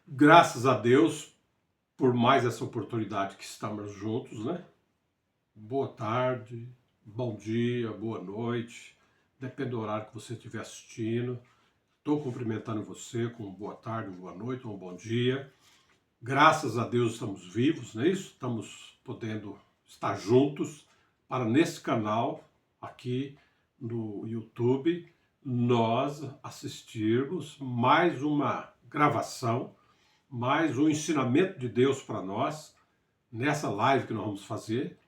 Graças a Deus por mais essa oportunidade que estamos juntos, né? Boa tarde, bom dia, boa noite, depende do horário que você estiver assistindo. Estou cumprimentando você com boa tarde, boa noite, um bom dia. Graças a Deus estamos vivos, não é isso? Estamos podendo estar juntos para nesse canal aqui no YouTube nós assistirmos mais uma gravação, mais um ensinamento de Deus para nós nessa live que nós vamos fazer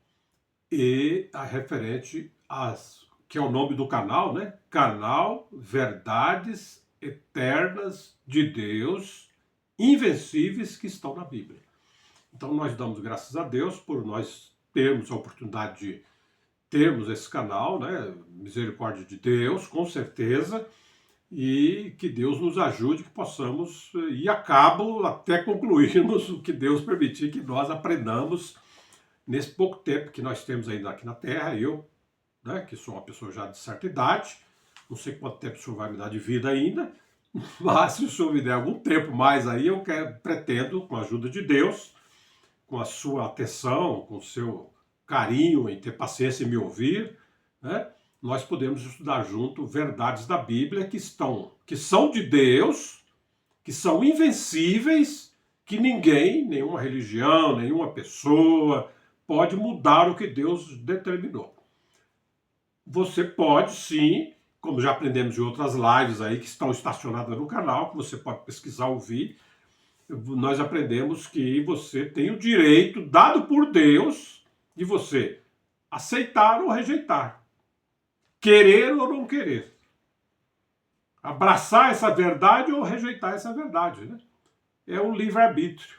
e a referente às que é o nome do canal, né? Canal Verdades Eternas de Deus Invencíveis que estão na Bíblia. Então nós damos graças a Deus por nós termos a oportunidade de termos esse canal, né? Misericórdia de Deus, com certeza, e que Deus nos ajude, que possamos ir a cabo até concluirmos o que Deus permitir que nós aprendamos nesse pouco tempo que nós temos ainda aqui na Terra. Eu, né, que sou uma pessoa já de certa idade, não sei quanto tempo o senhor vai me dar de vida ainda, mas se o senhor me der algum tempo mais aí, pretendo, com a ajuda de Deus, com a sua atenção, com o seu carinho em ter paciência em me ouvir, né, nós podemos estudar junto verdades da Bíblia que são de Deus, que são invencíveis, que ninguém, nenhuma religião, nenhuma pessoa pode mudar o que Deus determinou. Você pode sim, como já aprendemos em outras lives aí que estão estacionadas no canal, que você pode pesquisar, ouvir, nós aprendemos que você tem o direito dado por Deus de você aceitar ou rejeitar, querer ou não querer, abraçar essa verdade ou rejeitar essa verdade, né? É um livre-arbítrio.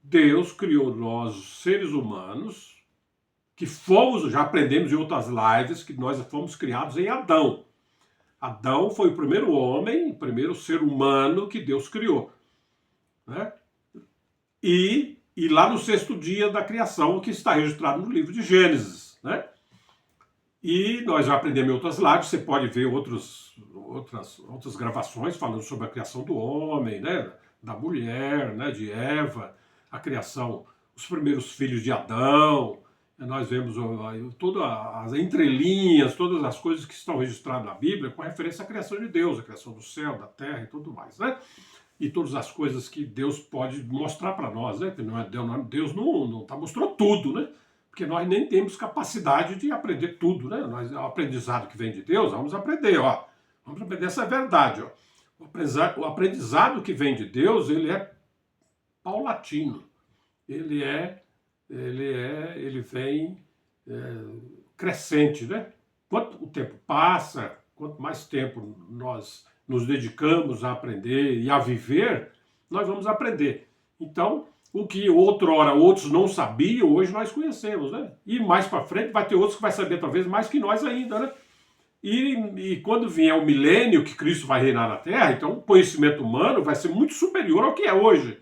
Deus criou nós, os seres humanos, que fomos, já aprendemos em outras lives, que nós fomos criados em Adão. Adão foi o primeiro homem, o primeiro ser humano que Deus criou, né? E lá no sexto dia da criação, que está registrado no livro de Gênesis, né? E nós já aprendemos em outras lives, você pode ver outras gravações falando sobre a criação do homem, né? Da mulher, né? De Eva, a criação, os primeiros filhos de Adão. Nós vemos todas as entrelinhas, todas as coisas que estão registradas na Bíblia com referência à criação de Deus, a criação do céu, da terra e tudo mais, né? E todas as coisas que Deus pode mostrar para nós, né? Deus não mostrou tudo, né? Porque nós nem temos capacidade de aprender tudo, né? O aprendizado que vem de Deus, vamos aprender, ó. Vamos aprender essa verdade, ó. O aprendizado que vem de Deus, ele é paulatino. Ele vem crescente, né? Quanto o tempo passa, quanto mais tempo nós nos dedicamos a aprender e a viver, nós vamos aprender. Então, o que outrora outros não sabiam, hoje nós conhecemos, né? E mais para frente vai ter outros que vai saber talvez mais que nós ainda, né? E quando vier o milênio que Cristo vai reinar na Terra, então o conhecimento humano vai ser muito superior ao que é hoje.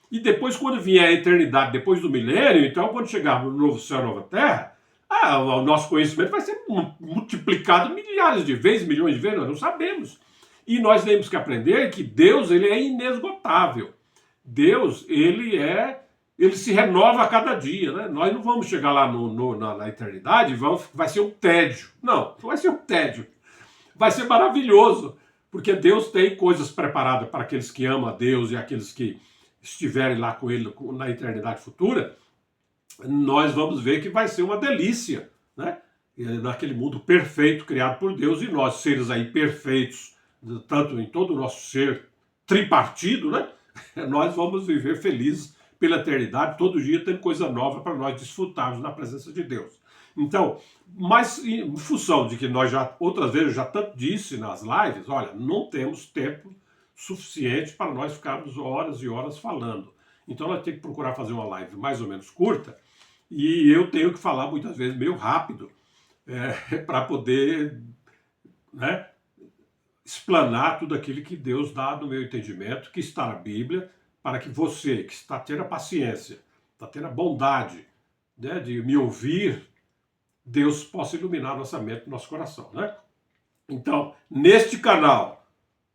E depois, quando vier a eternidade, depois do milênio, então, quando chegar no novo céu e nova terra, o nosso conhecimento vai ser multiplicado milhares de vezes, milhões de vezes, nós não sabemos. E nós temos que aprender que Deus, ele é inesgotável. Deus, ele se renova a cada dia, né? Nós não vamos chegar lá na eternidade e vai ser um tédio. Não vai ser um tédio. Vai ser maravilhoso, porque Deus tem coisas preparadas para aqueles que amam a Deus e aqueles que estiverem lá com ele na eternidade futura. Nós vamos ver que vai ser uma delícia, né? Naquele mundo perfeito criado por Deus, e nós, seres aí perfeitos, tanto em todo o nosso ser tripartido, né? Nós vamos viver felizes pela eternidade, todo dia tendo coisa nova para nós desfrutarmos na presença de Deus. Então, mas em função de que nós já, outras vezes, já tanto disse nas lives, olha, não temos tempo suficiente para nós ficarmos horas e horas falando. Então nós temos que procurar fazer uma live mais ou menos curta, e eu tenho que falar muitas vezes meio rápido, para poder, né, explanar tudo aquilo que Deus dá no meu entendimento, que está na Bíblia, para que você, que está tendo a paciência, está tendo a bondade, né, de me ouvir, Deus possa iluminar nossa mente e nosso coração, né? Então, neste canal,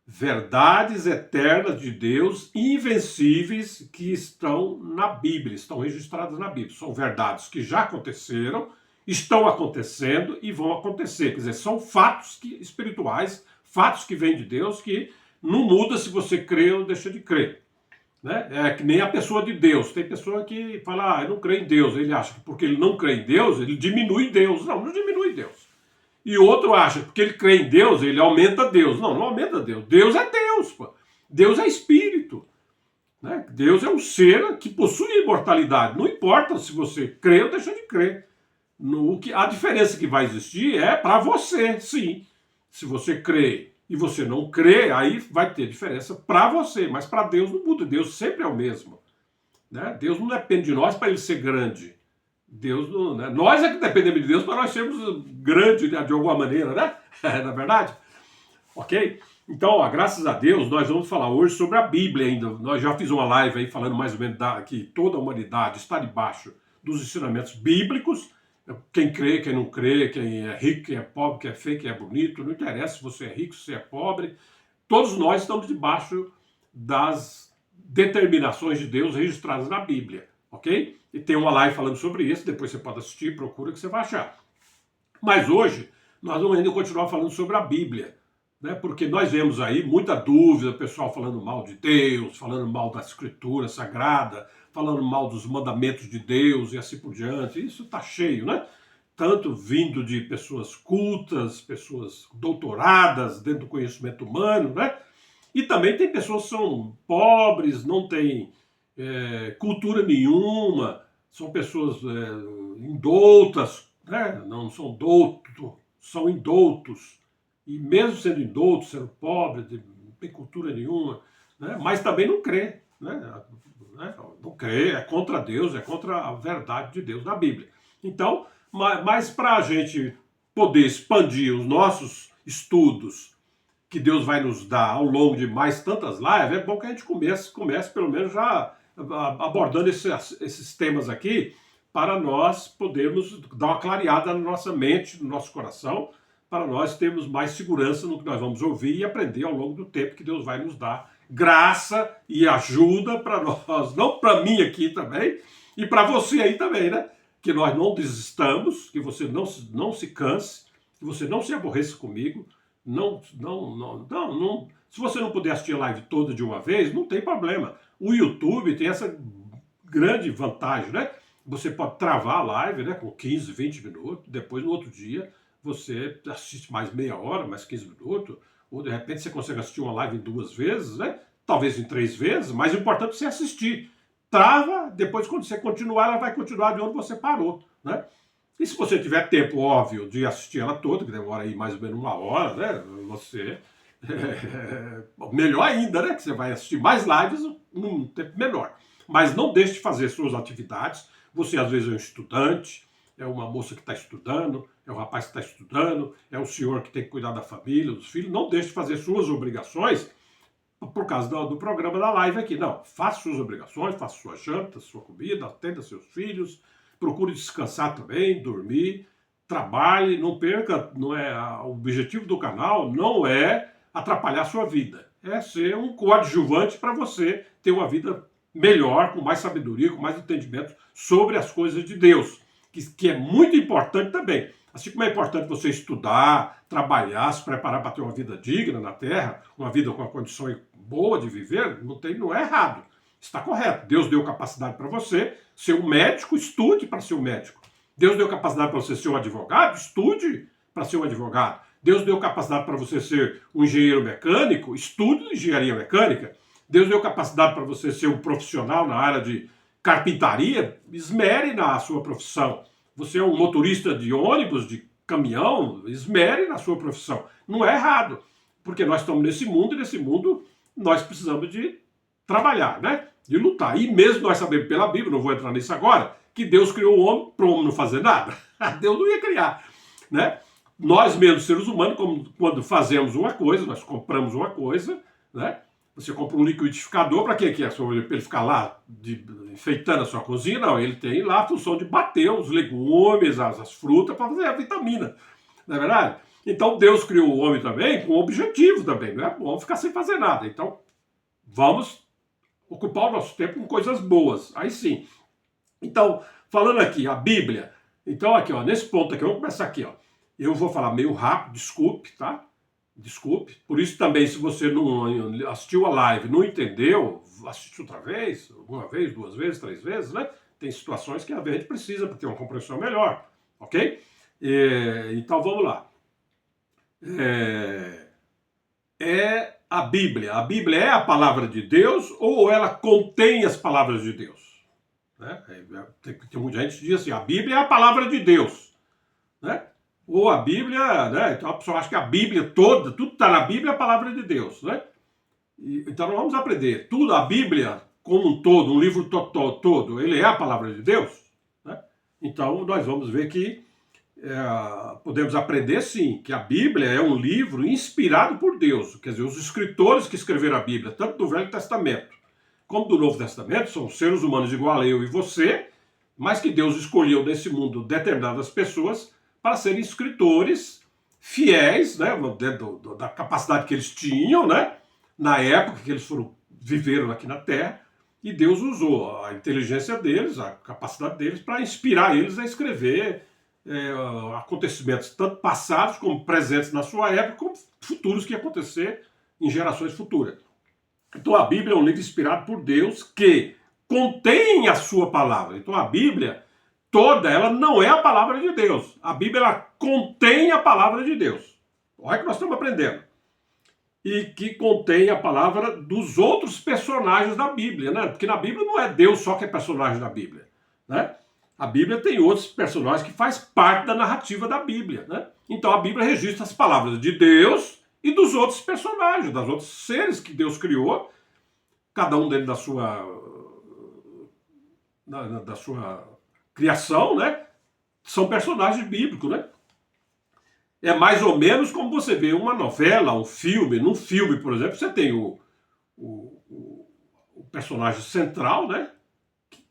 verdades eternas de Deus, invencíveis, que estão na Bíblia, estão registradas na Bíblia. São verdades que já aconteceram, estão acontecendo e vão acontecer. Quer dizer, são fatos espirituais, fatos que vêm de Deus, que não muda se você crê ou deixa de crer. Né? É que nem a pessoa de Deus. Tem pessoa que fala, eu não creio em Deus. Ele acha que porque ele não crê em Deus, ele diminui Deus. Não, não diminui Deus. E outro acha que porque ele crê em Deus, ele aumenta Deus. Não, não aumenta Deus. Deus é Deus, pô. Deus é espírito. Né? Deus é um ser que possui imortalidade. Não importa se você crê ou deixa de crer. A diferença que vai existir é para você, sim. Se você crê e você não crê, aí vai ter diferença para você, mas para Deus não muda. Deus sempre é o mesmo. Né? Deus não depende de nós para ele ser grande. Deus não, né? Nós é que dependemos de Deus para nós sermos grandes, né? De alguma maneira, né? Na verdade? Ok? Então, ó, graças a Deus, nós vamos falar hoje sobre a Bíblia ainda. Nós já fizemos uma live aí falando mais ou menos que toda a humanidade está debaixo dos ensinamentos bíblicos. Quem crê, quem não crê, quem é rico, quem é pobre, quem é feio, quem é bonito, não interessa se você é rico, se você é pobre. Todos nós estamos debaixo das determinações de Deus registradas na Bíblia, ok? E tem uma live falando sobre isso, depois você pode assistir, procura que você vai achar. Mas hoje, nós vamos ainda continuar falando sobre a Bíblia, né? Porque nós vemos aí muita dúvida, pessoal falando mal de Deus, falando mal da Escritura Sagrada, falando mal dos mandamentos de Deus e assim por diante. Isso está cheio, né? Tanto vindo de pessoas cultas, pessoas doutoradas dentro do conhecimento humano, né? E também tem pessoas que são pobres, não têm cultura nenhuma, são pessoas indoutas, né? Não são doutos, são indoutos. E mesmo sendo indoutos, sendo pobres, não tem cultura nenhuma, né? Mas também não crê, né? Não crê, é contra Deus, é contra a verdade de Deus na Bíblia. Então, mas para a gente poder expandir os nossos estudos que Deus vai nos dar ao longo de mais tantas lives, é bom que a gente comece pelo menos já abordando esses temas aqui, para nós podermos dar uma clareada na nossa mente, no nosso coração, para nós termos mais segurança no que nós vamos ouvir e aprender ao longo do tempo que Deus vai nos dar graça e ajuda para nós, não para mim aqui também, e para você aí também, né? Que nós não desistamos, que você não se canse, que você não se aborreça comigo. Não. Se você não puder assistir a live toda de uma vez, não tem problema. O YouTube tem essa grande vantagem, né? Você pode travar a live, né, com 15, 20 minutos, depois no outro dia você assiste mais meia hora, mais 15 minutos, ou de repente você consegue assistir uma live em 2 vezes, né? Talvez em 3 vezes, mas o importante é você assistir. Trava, depois quando você continuar, ela vai continuar de onde você parou, né? E se você tiver tempo, óbvio, de assistir ela toda, que demora aí mais ou menos 1 hora, né? Você... melhor ainda, né? Que você vai assistir mais lives num tempo menor. Mas não deixe de fazer suas atividades. Você, às vezes, é um estudante, é uma moça que está estudando, é um rapaz que está estudando, é um senhor que tem que cuidar da família, dos filhos. Não deixe de fazer suas obrigações por causa do programa da live aqui. Não, faça suas obrigações, faça sua janta, sua comida, atenda seus filhos, procure descansar também, dormir, trabalhe, não perca, o objetivo do canal não é atrapalhar a sua vida, é ser um coadjuvante para você ter uma vida melhor, com mais sabedoria, com mais entendimento sobre as coisas de Deus, que é muito importante também. Assim como é importante você estudar, trabalhar, se preparar para ter uma vida digna na Terra, uma vida com uma condição boa de viver, não é errado. Está correto. Deus deu capacidade para você ser um médico, estude para ser um médico. Deus deu capacidade para você ser um advogado, estude para ser um advogado. Deus deu capacidade para você ser um engenheiro mecânico, estude engenharia mecânica. Deus deu capacidade para você ser um profissional na área de carpintaria, esmere na sua profissão. Você é um motorista de ônibus, de caminhão, esmere na sua profissão. Não é errado, porque nós estamos nesse mundo e nesse mundo nós precisamos de trabalhar, né? De lutar. E mesmo nós sabemos pela Bíblia, não vou entrar nisso agora, que Deus criou o homem para o homem não fazer nada. Deus não ia criar, né? Nós mesmos, seres humanos, quando fazemos uma coisa, nós compramos uma coisa, né? Você compra um liquidificador, para quê que é? Para ele ficar lá enfeitando a sua cozinha? Não, ele tem lá a função de bater os legumes, as frutas, para fazer a vitamina, não é verdade? Então Deus criou o homem também com um objetivo também, não é bom ficar sem fazer nada. Então vamos ocupar o nosso tempo com coisas boas, aí sim. Então, falando aqui, a Bíblia. Então, aqui, ó, nesse ponto aqui, vamos começar aqui, ó. Eu vou falar meio rápido, desculpe, tá? Desculpe. Por isso também, se você não assistiu a live, não entendeu, assiste outra vez, uma vez, duas vezes, três vezes, né? Tem situações que a gente precisa para ter uma compreensão melhor, ok? Então, vamos lá. É a Bíblia. A Bíblia é a palavra de Deus ou ela contém as palavras de Deus? Né? Tem muita gente que diz assim, a Bíblia é a palavra de Deus. Né? Ou a Bíblia, né? Então a pessoa acha que a Bíblia toda, tudo que está na Bíblia é a palavra de Deus. Né? Então nós vamos aprender, tudo, a Bíblia como um todo, um livro todo, ele é a palavra de Deus. Né? Então nós vamos ver que podemos aprender sim, que a Bíblia é um livro inspirado por Deus, quer dizer, os escritores que escreveram a Bíblia, tanto do Velho Testamento como do Novo Testamento, são seres humanos igual a eu e você, mas que Deus escolheu nesse mundo determinadas pessoas para serem escritores fiéis, né, da capacidade que eles tinham, né, na época que eles viveram aqui na Terra, e Deus usou a inteligência deles, a capacidade deles, para inspirar eles a escrever acontecimentos tanto passados como presentes na sua época, como futuros que iam acontecer em gerações futuras. Então a Bíblia é um livro inspirado por Deus que contém a sua palavra. Então a Bíblia toda, ela não é a palavra de Deus. A Bíblia ela contém a palavra de Deus. Olha que nós estamos aprendendo. E que contém a palavra dos outros personagens da Bíblia, né? Porque na Bíblia não é Deus só que é personagem da Bíblia, né? A Bíblia tem outros personagens que faz parte da narrativa da Bíblia, né? Então a Bíblia registra as palavras de Deus e dos outros personagens, dos outros seres que Deus criou, cada um deles da sua criação, né? São personagens bíblicos, né? É mais ou menos como você vê uma novela, um filme. Num filme, por exemplo, você tem o personagem central, né?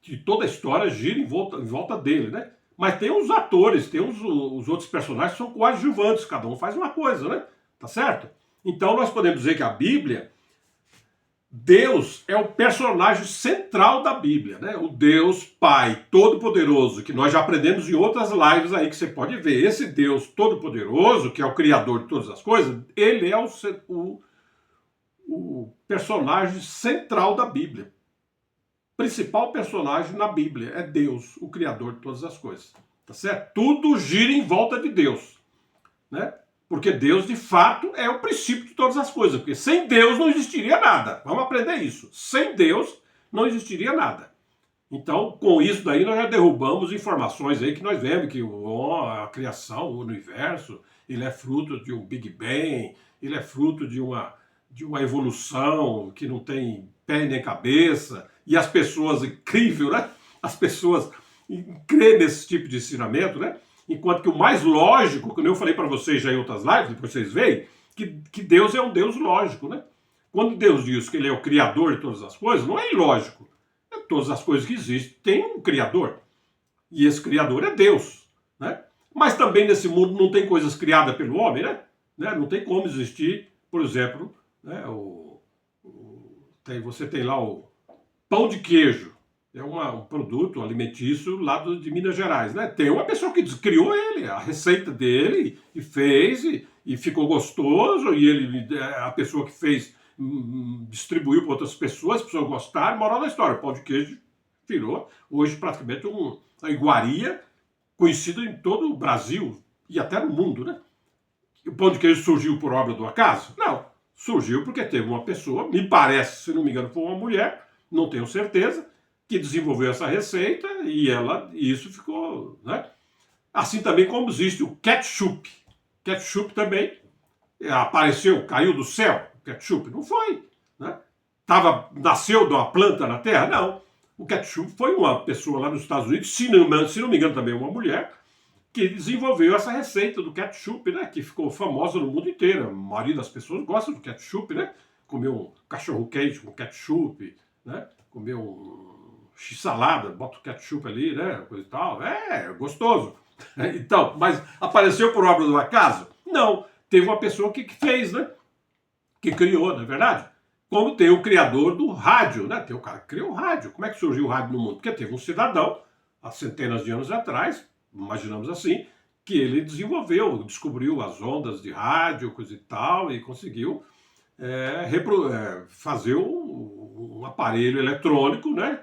Que toda a história gira em volta dele, né? Mas tem os atores, tem os outros personagens que são coadjuvantes, cada um faz uma coisa, né? Tá certo? Então nós podemos dizer que a Bíblia, Deus é o personagem central da Bíblia, né? O Deus Pai Todo-Poderoso, que nós já aprendemos em outras lives aí que você pode ver. Esse Deus Todo-Poderoso, que é o Criador de todas as coisas, ele é o personagem central da Bíblia. O principal personagem na Bíblia é Deus, o Criador de todas as coisas. Tá certo? Tudo gira em volta de Deus, né? Porque Deus, de fato, é o princípio de todas as coisas. Porque sem Deus não existiria nada. Vamos aprender isso. Sem Deus não existiria nada. Então, com isso daí, nós já derrubamos informações aí que nós vemos que a criação, o universo, ele é fruto de um Big Bang, ele é fruto de uma evolução que não tem pé nem cabeça. E as pessoas, incrível, né? As pessoas creem nesse tipo de ensinamento, né? Enquanto que o mais lógico, como eu falei para vocês já em outras lives, depois vocês veem, que Deus é um Deus lógico, né? Quando Deus diz que ele é o criador de todas as coisas, não é ilógico. Todas as coisas que existem têm um criador. E esse criador é Deus, né? Mas também nesse mundo não tem coisas criadas pelo homem, né? Não tem como existir, por exemplo, né, você tem lá o pão de queijo. É um produto alimentício lá de Minas Gerais, né? Tem uma pessoa que criou ele, a receita dele, e fez, e ficou gostoso, e a pessoa que fez distribuiu para outras pessoas, as pessoas gostaram, moral da história, o pão de queijo virou hoje praticamente uma iguaria conhecida em todo o Brasil e até no mundo, né? O pão de queijo surgiu por obra do acaso? Não, surgiu porque teve uma pessoa, me parece, se não me engano, foi uma mulher, não tenho certeza, que desenvolveu essa receita e isso ficou, né? Assim também como existe o ketchup. Ketchup também apareceu, caiu do céu. O ketchup não foi, né? Nasceu de uma planta na terra? Não. O ketchup foi uma pessoa lá nos Estados Unidos, se não me engano também uma mulher, que desenvolveu essa receita do ketchup, né? Que ficou famosa no mundo inteiro. A maioria das pessoas gosta do ketchup, né? Comer um cachorro quente com ketchup, né? Comer um x-salada, bota o ketchup ali, né? Coisa e tal. É gostoso. Então, mas apareceu por obra do acaso? Não, teve uma pessoa que fez, né? Que criou, não é verdade? Como tem o criador do rádio, né? Tem o cara que criou o rádio. Como é que surgiu o rádio no mundo? Porque teve um cidadão, há centenas de anos atrás, imaginamos assim, que ele desenvolveu, descobriu as ondas de rádio, coisa e tal, e conseguiu fazer um aparelho eletrônico, né?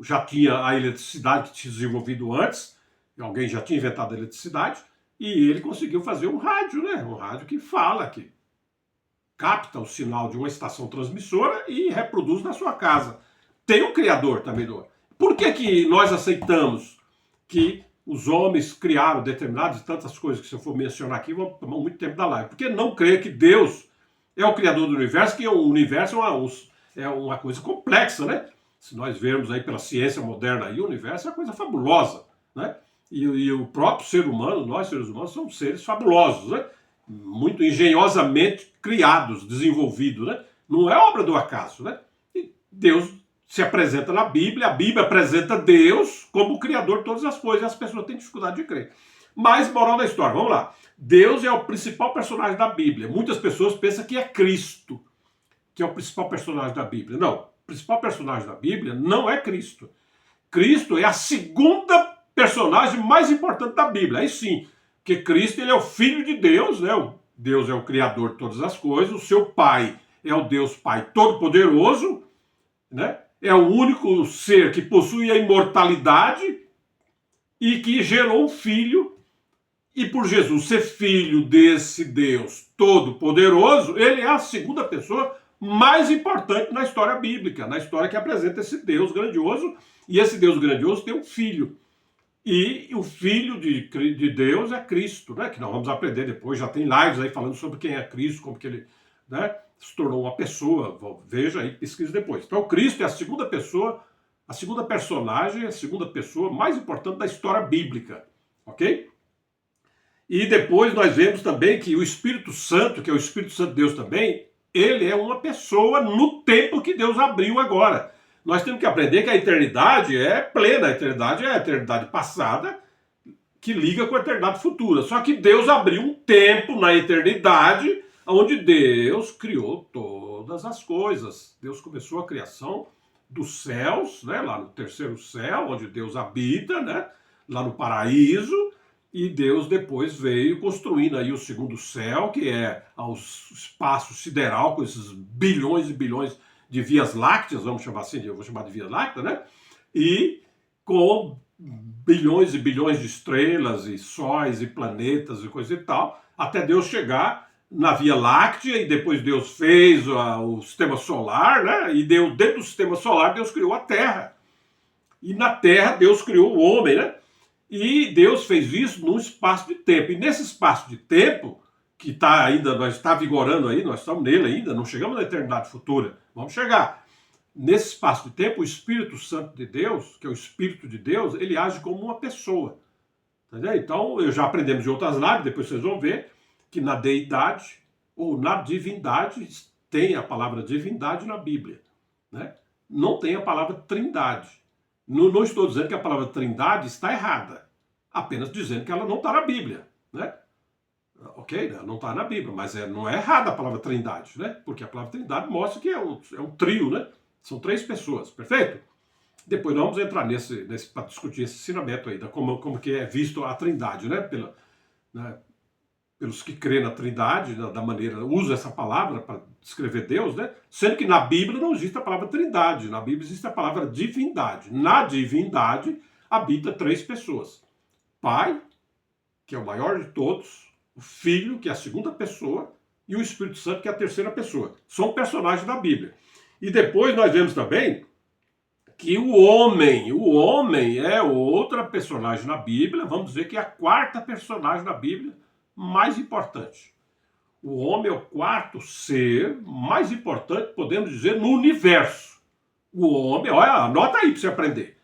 Já tinha a eletricidade que tinha desenvolvido antes, alguém já tinha inventado a eletricidade, e ele conseguiu fazer um rádio, né? Um rádio que fala, que capta o sinal de uma estação transmissora e reproduz na sua casa. Tem um criador também do. Por que, que nós aceitamos que os homens criaram determinadas e tantas coisas que se eu for mencionar aqui vão tomar muito tempo da live? Porque não crer que Deus é o criador do universo, que o universo é uma coisa complexa, né? Se nós vermos aí pela ciência moderna aí, o universo é uma coisa fabulosa, né? E o próprio ser humano, nós seres humanos, somos seres fabulosos, né? Muito engenhosamente criados, desenvolvidos, né? Não é obra do acaso, né? E Deus se apresenta na Bíblia, a Bíblia apresenta Deus como o criador de todas as coisas, e as pessoas têm dificuldade de crer. Mas, moral da história, vamos lá. Deus é o principal personagem da Bíblia. Muitas pessoas pensam que é Cristo, que é o principal personagem da Bíblia. Não, o principal personagem da Bíblia não é Cristo. Cristo é a segunda personagem mais importante da Bíblia. Aí sim, porque Cristo ele é o Filho de Deus, né? Deus é o Criador de todas as coisas, o seu Pai é o Deus Pai Todo-Poderoso, né? É o único ser que possui a imortalidade e que gerou um filho, e por Jesus ser filho desse Deus Todo-Poderoso, ele é a segunda pessoa mais importante na história bíblica, na história que apresenta esse Deus grandioso, e esse Deus grandioso tem um filho. E o Filho de Deus é Cristo, né? Que nós vamos aprender depois, já tem lives aí falando sobre quem é Cristo, como que ele, né, se tornou uma pessoa, veja aí, pesquisa depois. Então Cristo é a segunda pessoa, a segunda personagem, a segunda pessoa mais importante da história bíblica, ok? E depois nós vemos também que o Espírito Santo, que é o Espírito Santo de Deus também, ele é uma pessoa no tempo que Deus abriu agora. Nós temos que aprender que a eternidade é plena, a eternidade é a eternidade passada que liga com a eternidade futura. Só que Deus abriu um tempo na eternidade onde Deus criou todas as coisas. Deus começou a criação dos céus, né, lá no terceiro céu, onde Deus habita, né, lá no paraíso, e Deus depois veio construindo aí o segundo céu, que é o espaço sideral, com esses bilhões e bilhões de vias lácteas, vamos chamar assim, eu vou chamar de via láctea, né? E com bilhões e bilhões de estrelas e sóis e planetas e coisa e tal, até Deus chegar na Via Láctea, e depois Deus fez o sistema solar, né? E dentro do sistema solar Deus criou a Terra. E na Terra Deus criou o homem, né? E Deus fez isso num espaço de tempo. E nesse espaço de tempo, que está ainda, nós está vigorando aí, nós estamos nele ainda, não chegamos na eternidade futura, vamos chegar. Nesse espaço de tempo, o Espírito Santo de Deus, que é o Espírito de Deus, ele age como uma pessoa. Entendeu? Então, já aprendemos em outras lives, depois vocês vão ver, que na deidade ou na divindade, tem a palavra divindade na Bíblia, né? Não tem a palavra trindade. Não estou dizendo que a palavra trindade está errada, apenas dizendo que ela não está na Bíblia, né? Ok, não está na Bíblia, mas não é errada a palavra trindade, né? Porque a palavra trindade mostra que é um trio, né? São três pessoas, perfeito? Depois nós vamos entrar nesse para discutir esse ensinamento aí, como que é visto a trindade, né? Pelos que crêem na trindade, da maneira, usa essa palavra para descrever Deus, né? Sendo que na Bíblia não existe a palavra trindade, na Bíblia existe a palavra divindade. Na divindade habita três pessoas. Pai, que é o maior de todos, o Filho, que é a segunda pessoa, e o Espírito Santo, que é a terceira pessoa. São personagens da Bíblia. E depois nós vemos também que o homem é outra personagem na Bíblia, vamos dizer que é a quarta personagem na Bíblia mais importante. O homem é o quarto ser mais importante, podemos dizer, no universo. O homem, olha, anota aí para você aprender.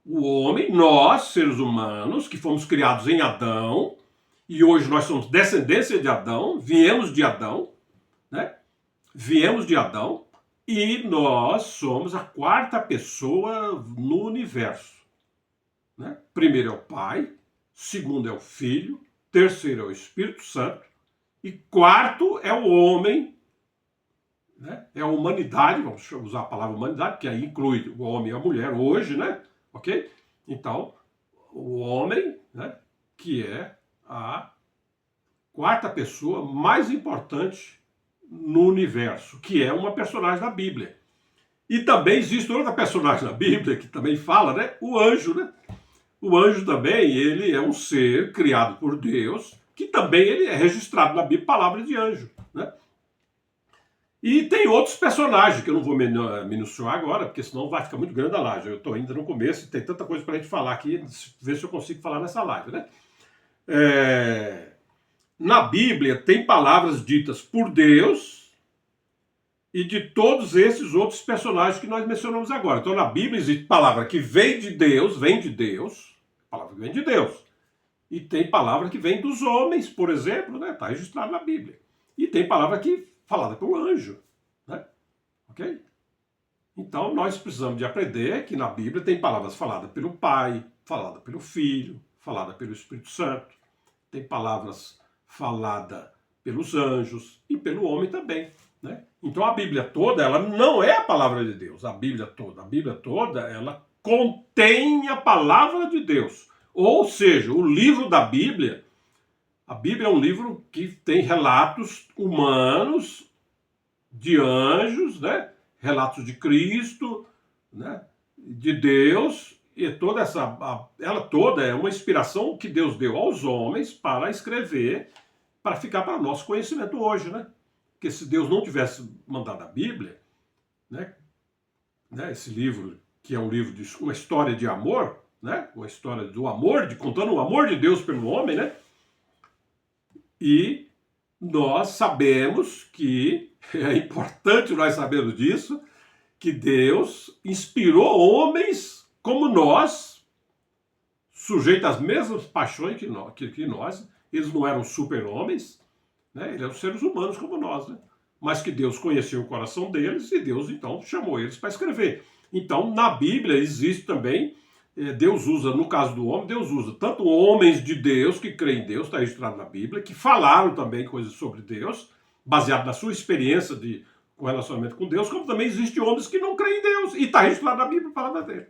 O homem, nós, seres humanos, que fomos criados em Adão, e hoje nós somos descendência de Adão, viemos de Adão, né? Viemos de Adão, e nós somos a quarta pessoa no universo, né? Primeiro é o Pai, segundo é o Filho, terceiro é o Espírito Santo, E quarto é o homem, né? É a humanidade, vamos usar a palavra humanidade, que aí inclui o homem e a mulher hoje, né? Ok? Então, o homem, né? Que é a quarta pessoa mais importante no universo, que é uma personagem da Bíblia. E também existe outra personagem na Bíblia que também fala, né? O anjo, né? O anjo também, ele é um ser criado por Deus, que também ele é registrado na Bíblia, palavra de anjo, né? E tem outros personagens que eu não vou minuciar agora, porque senão vai ficar muito grande a live. Eu estou ainda no começo e tem tanta coisa para a gente falar aqui, ver se eu consigo falar nessa live, né? Na Bíblia tem palavras ditas por Deus e de todos esses outros personagens que nós mencionamos agora. Então na Bíblia existe palavra que vem de Deus, palavra que vem de Deus. E tem palavra que vem dos homens, por exemplo, né? Está registrado na Bíblia. E tem palavra que falada por anjo, né? Ok? Então nós precisamos de aprender que na Bíblia tem palavras faladas pelo Pai, faladas pelo Filho, faladas pelo Espírito Santo, tem palavras faladas pelos anjos e pelo homem também, né? Então a Bíblia toda, ela não é a palavra de Deus, a Bíblia toda, ela contém a palavra de Deus. Ou seja, o livro da Bíblia, a Bíblia é um livro que tem relatos humanos, de anjos, né? Relatos de Cristo, né? De Deus, e toda ela toda é uma inspiração que Deus deu aos homens para escrever, para ficar para nosso conhecimento hoje, né? Porque se Deus não tivesse mandado a Bíblia, né? Esse livro, que é um livro de uma história de amor, né? Uma história do amor, contando o amor de Deus pelo homem, né? E nós sabemos que, é importante nós sabermos disso, que Deus inspirou homens como nós, sujeitos às mesmas paixões que nós. Eles não eram super-homens, né? Eles eram seres humanos como nós, né? Mas que Deus conheceu o coração deles e Deus, então, chamou eles para escrever. Então, na Bíblia existe também, Deus usa, no caso do homem, Deus usa tanto homens de Deus, que creem em Deus, está registrado na Bíblia, que falaram também coisas sobre Deus, baseado na sua experiência com relacionamento com Deus, como também existe homens que não creem em Deus, e está registrado na Bíblia a palavra dele.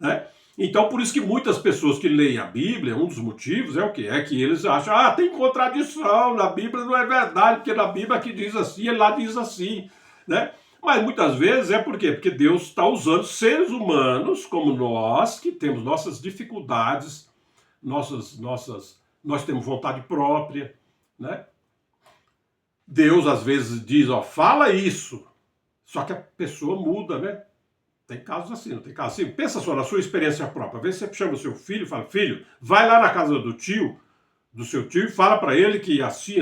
Né? Então, por isso que muitas pessoas que leem a Bíblia, um dos motivos é o quê? É que eles acham, tem contradição, na Bíblia não é verdade, porque na Bíblia aqui diz assim, e lá diz assim, né? Mas muitas vezes é por quê? Porque Deus está usando seres humanos como nós, que temos nossas dificuldades, nós temos vontade própria, né? Deus às vezes diz, fala isso, só que a pessoa muda, né? Tem casos assim, não tem casos assim. Pensa só na sua experiência própria. Às vezes você chama o seu filho e fala, filho, vai lá na casa do seu tio, e fala para ele que assim,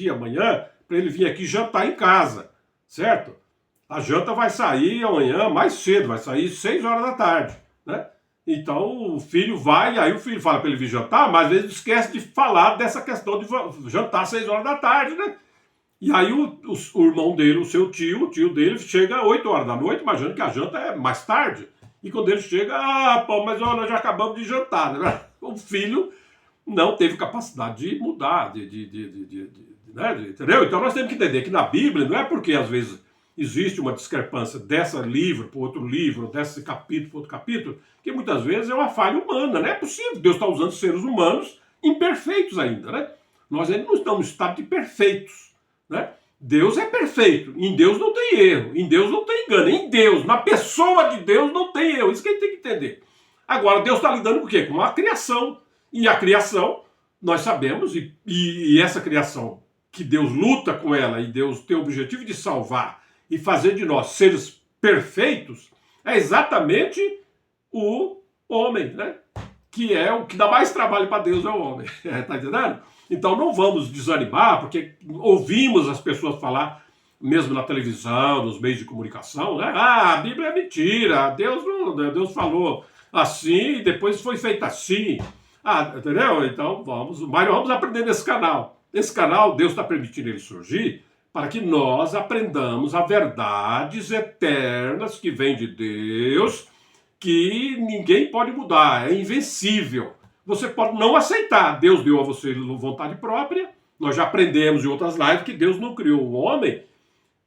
amanhã, para ele vir aqui jantar em casa, certo? A janta vai sair amanhã mais cedo, vai sair 6 horas da tarde, né? Então o filho vai, aí o filho fala para ele vir jantar, mas às vezes esquece de falar dessa questão de jantar às 6 horas da tarde, né? E aí o irmão dele, o tio dele, chega às 8 horas da noite, imaginando que a janta é mais tarde. E quando ele chega, mas nós já acabamos de jantar, né? O filho não teve capacidade de mudar, né? Entendeu? Então nós temos que entender que na Bíblia não é porque às vezes existe uma discrepância dessa livro para outro livro, desse capítulo para outro capítulo, que muitas vezes é uma falha humana, né? É possível, Deus está usando seres humanos imperfeitos ainda, né? Nós ainda não estamos no estado de perfeitos, né? Deus é perfeito, em Deus não tem erro, em Deus não tem engano, em Deus, na pessoa de Deus não tem erro, isso que a gente tem que entender. Agora, Deus está lidando com o quê? Com a criação, e a criação, nós sabemos, e essa criação, que Deus luta com ela, e Deus tem o objetivo de salvar, e fazer de nós seres perfeitos, é exatamente o homem, né? Que é o que dá mais trabalho para Deus, é o homem, tá entendendo? Então não vamos desanimar, porque ouvimos as pessoas falar, mesmo na televisão, nos meios de comunicação, né? A Bíblia é mentira, Deus falou assim e depois foi feito assim. Entendeu? Então mas vamos aprender nesse canal. Nesse canal, Deus está permitindo ele surgir para que nós aprendamos as verdades eternas que vêm de Deus, que ninguém pode mudar, é invencível. Você pode não aceitar. Deus deu a você vontade própria, Nós já aprendemos em outras lives que Deus não criou o homem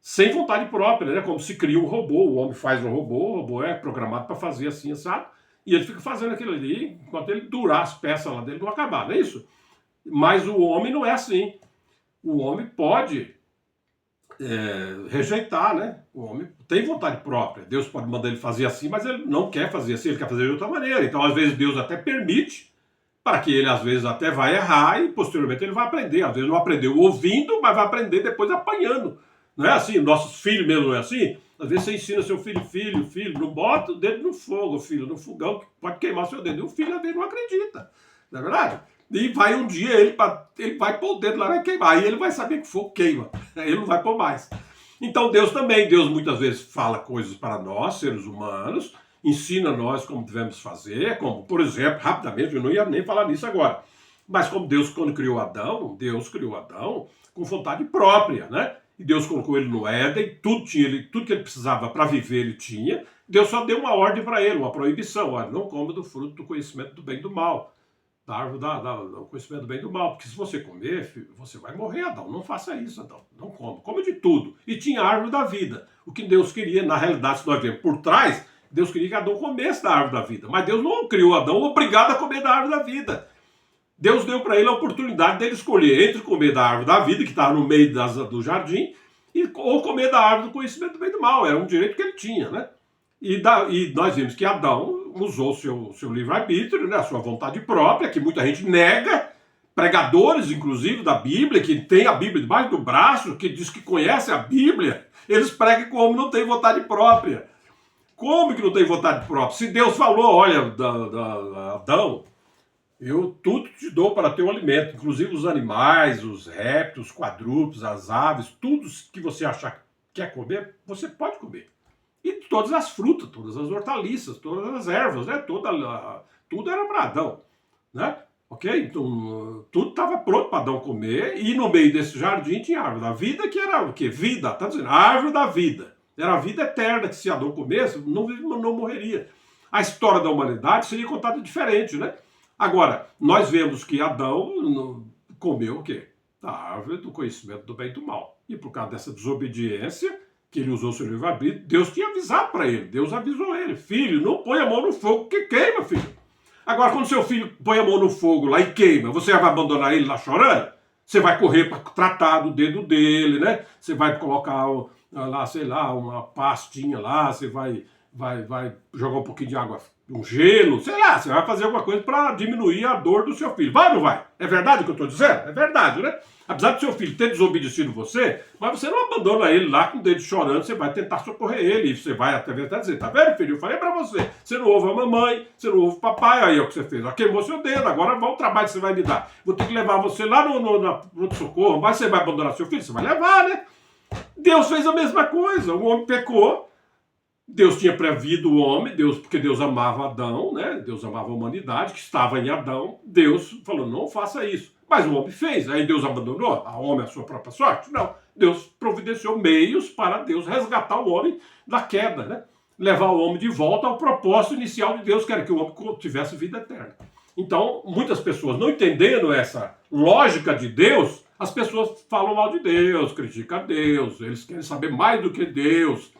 sem vontade própria, né? Como se cria um robô, o homem faz um robô, o robô é programado para fazer assim, sabe? E ele fica fazendo aquilo ali enquanto ele durar as peças lá dele não acabar, não é isso? Mas o homem não é assim. O homem pode rejeitar, né? O homem tem vontade própria. Deus pode mandar ele fazer assim, mas ele não quer fazer assim, ele quer fazer de outra maneira. Então, às vezes, Deus até permite para que ele, às vezes, até vai errar e, posteriormente, ele vai aprender. Às vezes, não aprendeu ouvindo, mas vai aprender depois apanhando. Não é assim? Nossos filhos mesmo não é assim? Às vezes, você ensina seu filho, filho, não bota o dedo no fogo, filho, no fogão, que pode queimar seu dedo. E o filho, às vezes, não acredita. Não é verdade? E vai um dia, ele vai pôr o dedo lá e vai queimar. Aí ele vai saber que fogo queima. Aí ele não vai pôr mais. Então, Deus também. Deus, muitas vezes, fala coisas para nós, seres humanos, ensina nós como devemos fazer, como, por exemplo, rapidamente, eu não ia nem falar nisso agora, mas como Deus, quando criou Adão, Deus criou Adão com vontade própria, né? E Deus colocou ele no Éden, tudo que ele precisava para viver ele tinha. Deus só deu uma ordem para ele, uma proibição: olha, não coma do fruto do conhecimento do bem e do mal, da árvore do conhecimento do bem e do mal, porque se você comer, filho, você vai morrer, Adão. Não faça isso, Adão. Não coma. Come de tudo. E tinha a árvore da vida. O que Deus queria, na realidade, se nós vemos por trás, Deus queria que Adão comesse da árvore da vida. Mas Deus não criou Adão obrigado a comer da árvore da vida. Deus deu para ele a oportunidade dele escolher entre comer da árvore da vida, que estava no meio do jardim, ou comer da árvore do conhecimento do bem e do mal. Era um direito que ele tinha, né? E nós vimos que Adão usou seu livre-arbítrio, né, a sua vontade própria, que muita gente nega, pregadores, inclusive, da Bíblia, que tem a Bíblia debaixo do braço, que diz que conhece a Bíblia, eles pregam que o homem não tem vontade própria. Como que não tem vontade própria? Se Deus falou, olha, Adão, eu tudo te dou para teu alimento, inclusive os animais, os répteis, os quadrúpedes, as aves, tudo que você achar que quer comer, você pode comer. E todas as frutas, todas as hortaliças, todas as ervas, né? Tudo era para Adão, né? Ok? Então, tudo estava pronto para Adão comer, e no meio desse jardim tinha a árvore da vida, que era o quê? Vida, tá dizendo? A árvore da vida. Era a vida eterna, que se Adão comesse, não morreria. A história da humanidade seria contada diferente, né? Agora, nós vemos que Adão comeu o quê? A árvore do conhecimento do bem e do mal. E por causa dessa desobediência, que ele usou seu livre-arbítrio, Deus tinha avisado para ele. Deus avisou ele: filho, não põe a mão no fogo que queima, filho. Agora, quando seu filho põe a mão no fogo lá e queima, você vai abandonar ele lá chorando? Você vai correr para tratar do dedo dele, né? Você vai colocar lá, sei lá, uma pastinha lá, você vai jogar um pouquinho de água, um gelo, sei lá, você vai fazer alguma coisa para diminuir a dor do seu filho. Vai ou não vai? É verdade o que eu estou dizendo? É verdade, né? Apesar do seu filho ter desobedecido você, mas você não abandona ele lá com o dedo chorando, você vai tentar socorrer ele, e você vai até dizer: tá vendo, filho? Eu falei para você, você não ouve a mamãe, você não ouve o papai, aí é o que você fez, queimou seu dedo, agora vai o trabalho que você vai me dar. Vou ter que levar você lá no pronto-socorro, mas você vai abandonar seu filho? Você vai levar, né? Deus fez a mesma coisa, o homem pecou. Deus tinha previsto o homem, porque Deus amava Adão, né? Deus amava a humanidade, que estava em Adão. Deus falou: não faça isso. Mas o homem fez. Aí Deus abandonou a homem a sua própria sorte? Não. Deus providenciou meios para Deus resgatar o homem da queda, né? Levar o homem de volta ao propósito inicial de Deus, que era que o homem tivesse vida eterna. Então, muitas pessoas, não entendendo essa lógica de Deus, as pessoas falam mal de Deus, criticam Deus, eles querem saber mais do que Deus.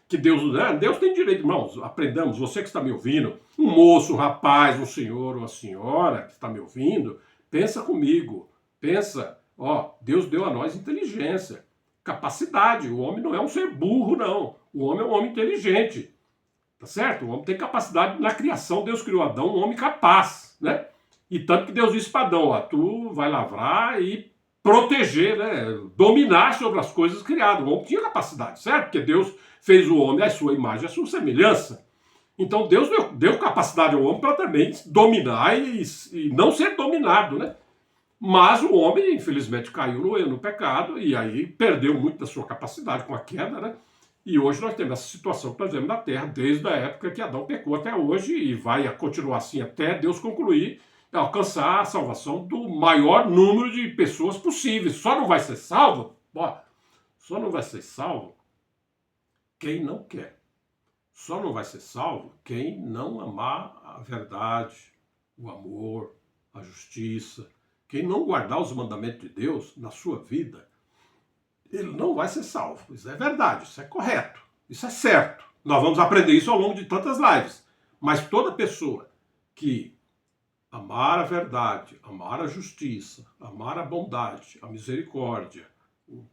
Que Deus, né? Deus tem direito, irmãos, aprendamos, você que está me ouvindo, um moço, um rapaz, um senhor ou uma senhora que está me ouvindo, pensa comigo, pensa, ó, Deus deu a nós inteligência, capacidade, o homem não é um ser burro, não, o homem é um homem inteligente, tá certo? O homem tem capacidade na criação, Deus criou Adão, um homem capaz, né? E tanto que Deus disse para Adão, ó, tu vai lavrar e proteger, né? Dominar sobre as coisas criadas. O homem tinha capacidade, certo? Porque Deus fez o homem à sua imagem, à sua semelhança. Então Deus deu capacidade ao homem para também dominar e não ser dominado, né? Mas o homem, infelizmente, caiu no pecado e aí perdeu muito da sua capacidade com a queda, né? E hoje nós temos essa situação que nós vemos na Terra, desde a época que Adão pecou até hoje, e vai continuar assim até Deus concluir, alcançar a salvação do maior número de pessoas possíveis. Só não vai ser salvo, só não vai ser salvo quem não quer. Só não vai ser salvo quem não amar a verdade, o amor, a justiça, Quem não guardar os mandamentos de Deus na sua vida, ele não vai ser salvo. Isso é verdade, isso é correto, isso é certo. Nós vamos aprender isso ao longo de tantas lives. Mas toda pessoa que amar a verdade, amar a justiça, amar a bondade, a misericórdia,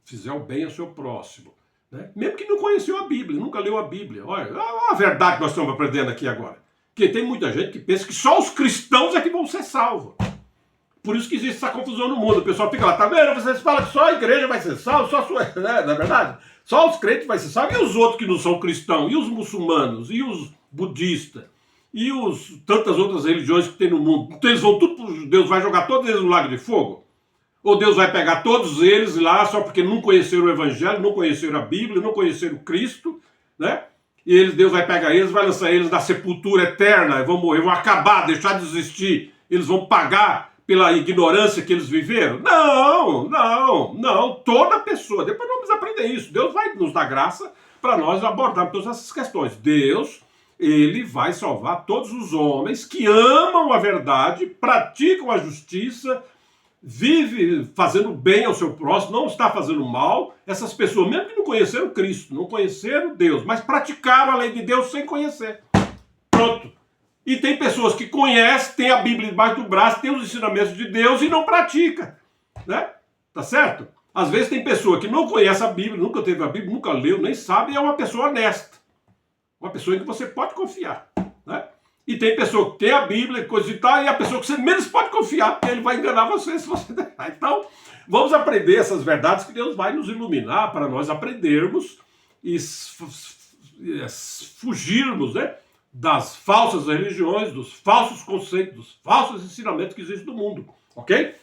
fizer o bem ao seu próximo, né? Mesmo que não conheceu a Bíblia, nunca leu a Bíblia. Olha a verdade que nós estamos aprendendo aqui agora. Porque tem muita gente que pensa que só os cristãos é que vão ser salvos. Por isso que existe essa confusão no mundo. O pessoal fica lá, tá vendo? Vocês falam que só a igreja vai ser salva, só a sua, né? Não é verdade? Só os crentes vai ser salvos. E os outros que não são cristãos? E os muçulmanos? E os budistas? E os tantas outras religiões que tem no mundo? Então eles vão tudo, Deus vai jogar todos eles no lago de fogo? Ou Deus vai pegar todos eles lá só porque não conheceram o Evangelho, não conheceram a Bíblia, não conheceram Cristo, né? E Deus vai pegar eles, vai lançar eles na sepultura eterna, vão morrer, vão acabar, deixar de existir. Eles vão pagar pela ignorância que eles viveram? Não, não, não. Toda pessoa. Depois nós vamos aprender isso. Deus vai nos dar graça para nós abordarmos todas essas questões. Deus, ele vai salvar todos os homens que amam a verdade, praticam a justiça, vive fazendo bem ao seu próximo, não está fazendo mal. Essas pessoas, mesmo que não conheceram Cristo, não conheceram Deus, mas praticaram a lei de Deus sem conhecer. Pronto. E tem pessoas que conhecem, tem a Bíblia debaixo do braço, tem os ensinamentos de Deus e não pratica, né? Tá certo? Às vezes tem pessoa que não conhece a Bíblia, nunca teve a Bíblia, nunca leu, nem sabe, e é uma pessoa honesta. Uma pessoa em que você pode confiar, né? E tem pessoa que tem a Bíblia, coisa e tal, e a pessoa que você menos pode confiar, porque ele vai enganar você se você deixar. Então, vamos aprender essas verdades que Deus vai nos iluminar para nós aprendermos e fugirmos, né, das falsas religiões, dos falsos conceitos, dos falsos ensinamentos que existem no mundo, ok?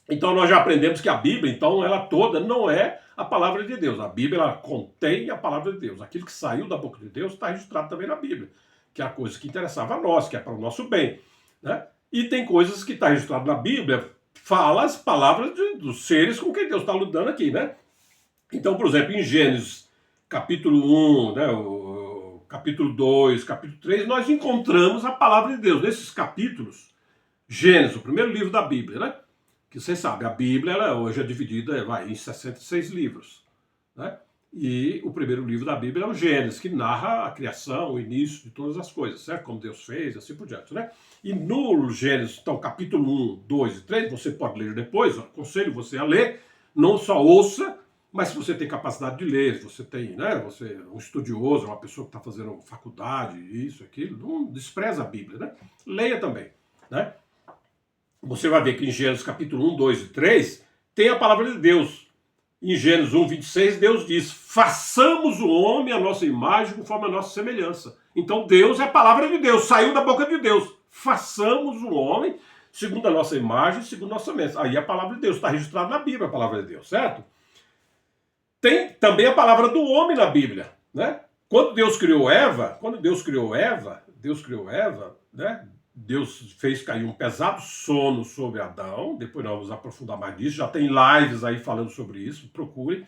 Então nós já aprendemos que a Bíblia, então, ela toda não é a palavra de Deus. A Bíblia, ela contém a palavra de Deus. Aquilo que saiu da boca de Deus está registrado também na Bíblia, que é a coisa que interessava a nós, que é para o nosso bem, né? E tem coisas que está registrado na Bíblia, fala as palavras dos seres com quem Deus está lidando aqui, né? Então, por exemplo, em Gênesis, capítulo 1, né, o capítulo 2, capítulo 3, nós encontramos a palavra de Deus. Nesses capítulos, Gênesis, o primeiro livro da Bíblia, né? Que vocês sabem, a Bíblia ela hoje é dividida em 66 livros, né? E o primeiro livro da Bíblia é o Gênesis, que narra a criação, o início de todas as coisas, certo? Como Deus fez, assim por diante, né? E no Gênesis, então, capítulo 1, 2 e 3, você pode ler depois, aconselho você a ler, não só ouça, mas se você tem capacidade de ler, se você tem, né? Você é um estudioso, uma pessoa que está fazendo faculdade, isso, aquilo, não despreza a Bíblia, né? Leia também, né? Você vai ver que em Gênesis capítulo 1, 2 e 3 tem a palavra de Deus. Em Gênesis 1, 26, Deus diz: façamos o homem à nossa imagem conforme a nossa semelhança. Então Deus é a palavra de Deus, saiu da boca de Deus. Façamos o homem segundo a nossa imagem, segundo a nossa semelhança. Aí a palavra de Deus está registrada na Bíblia, a palavra de Deus, certo? Tem também a palavra do homem na Bíblia, né? Quando Deus criou Eva, né? Deus fez cair um pesado sono sobre Adão, depois nós vamos aprofundar mais nisso, já tem lives aí falando sobre isso, procure.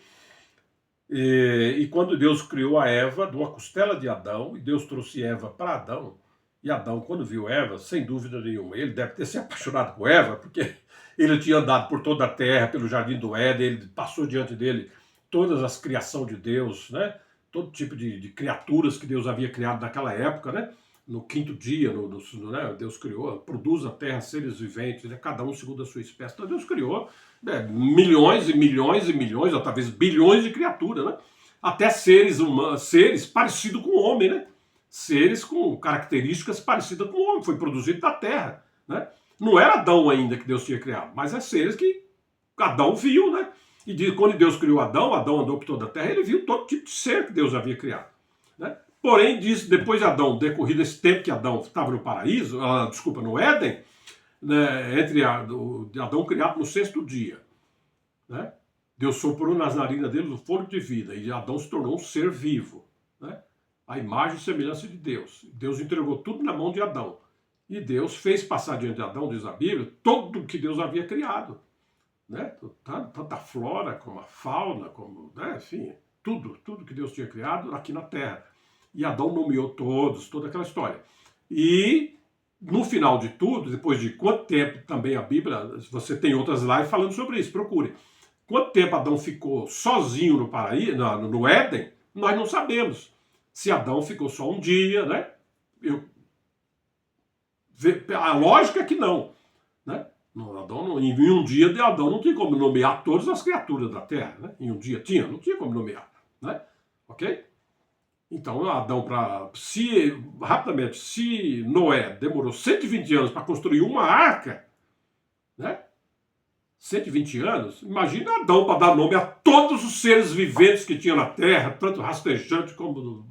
E quando Deus criou a Eva, de uma costela de Adão, e Deus trouxe Eva para Adão, e Adão, quando viu Eva, sem dúvida nenhuma, ele deve ter se apaixonado por Eva, porque ele tinha andado por toda a terra, pelo jardim do Éden, ele passou diante dele todas as criações de Deus, né? Todo tipo de criaturas que Deus havia criado naquela época, né? No quinto dia, né, Deus criou, produz a terra seres viventes, né, cada um segundo a sua espécie. Então Deus criou milhões e milhões e milhões, ou talvez bilhões de criaturas, né? Até seres humanos, seres parecidos com o homem, né? Seres com características parecidas com o homem, foi produzido da terra, né? Não era Adão ainda que Deus tinha criado, mas é seres que Adão viu, né? E quando Deus criou Adão, Adão andou por toda a terra, ele viu todo tipo de ser que Deus havia criado, né? Porém, diz, depois de Adão, decorrido esse tempo que Adão estava no paraíso, no Éden, né, entre Adão criado no sexto dia, né, Deus soprou nas narinas dele o fôlego de vida, e Adão se tornou um ser vivo, né, a imagem e semelhança de Deus. Deus entregou tudo na mão de Adão. E Deus fez passar diante de Adão, diz a Bíblia, tudo o que Deus havia criado, né, tanto a flora como a fauna, como, né, enfim, tudo que Deus tinha criado aqui na terra. E Adão nomeou todos, toda aquela história. E no final de tudo, depois de quanto tempo também a Bíblia, você tem outras lives falando sobre isso, procure. Quanto tempo Adão ficou sozinho no paraíso, no Éden, nós não sabemos. Se Adão ficou só um dia, né? A lógica é que não, né? Em um dia de Adão não tinha como nomear todas as criaturas da Terra, né? Em um dia não tinha como nomear, né? Ok? Então, Adão, rapidamente, se Noé demorou 120 anos para construir uma arca, né? 120 anos, imagina Adão para dar nome a todos os seres viventes que tinha na Terra, tanto rastejante como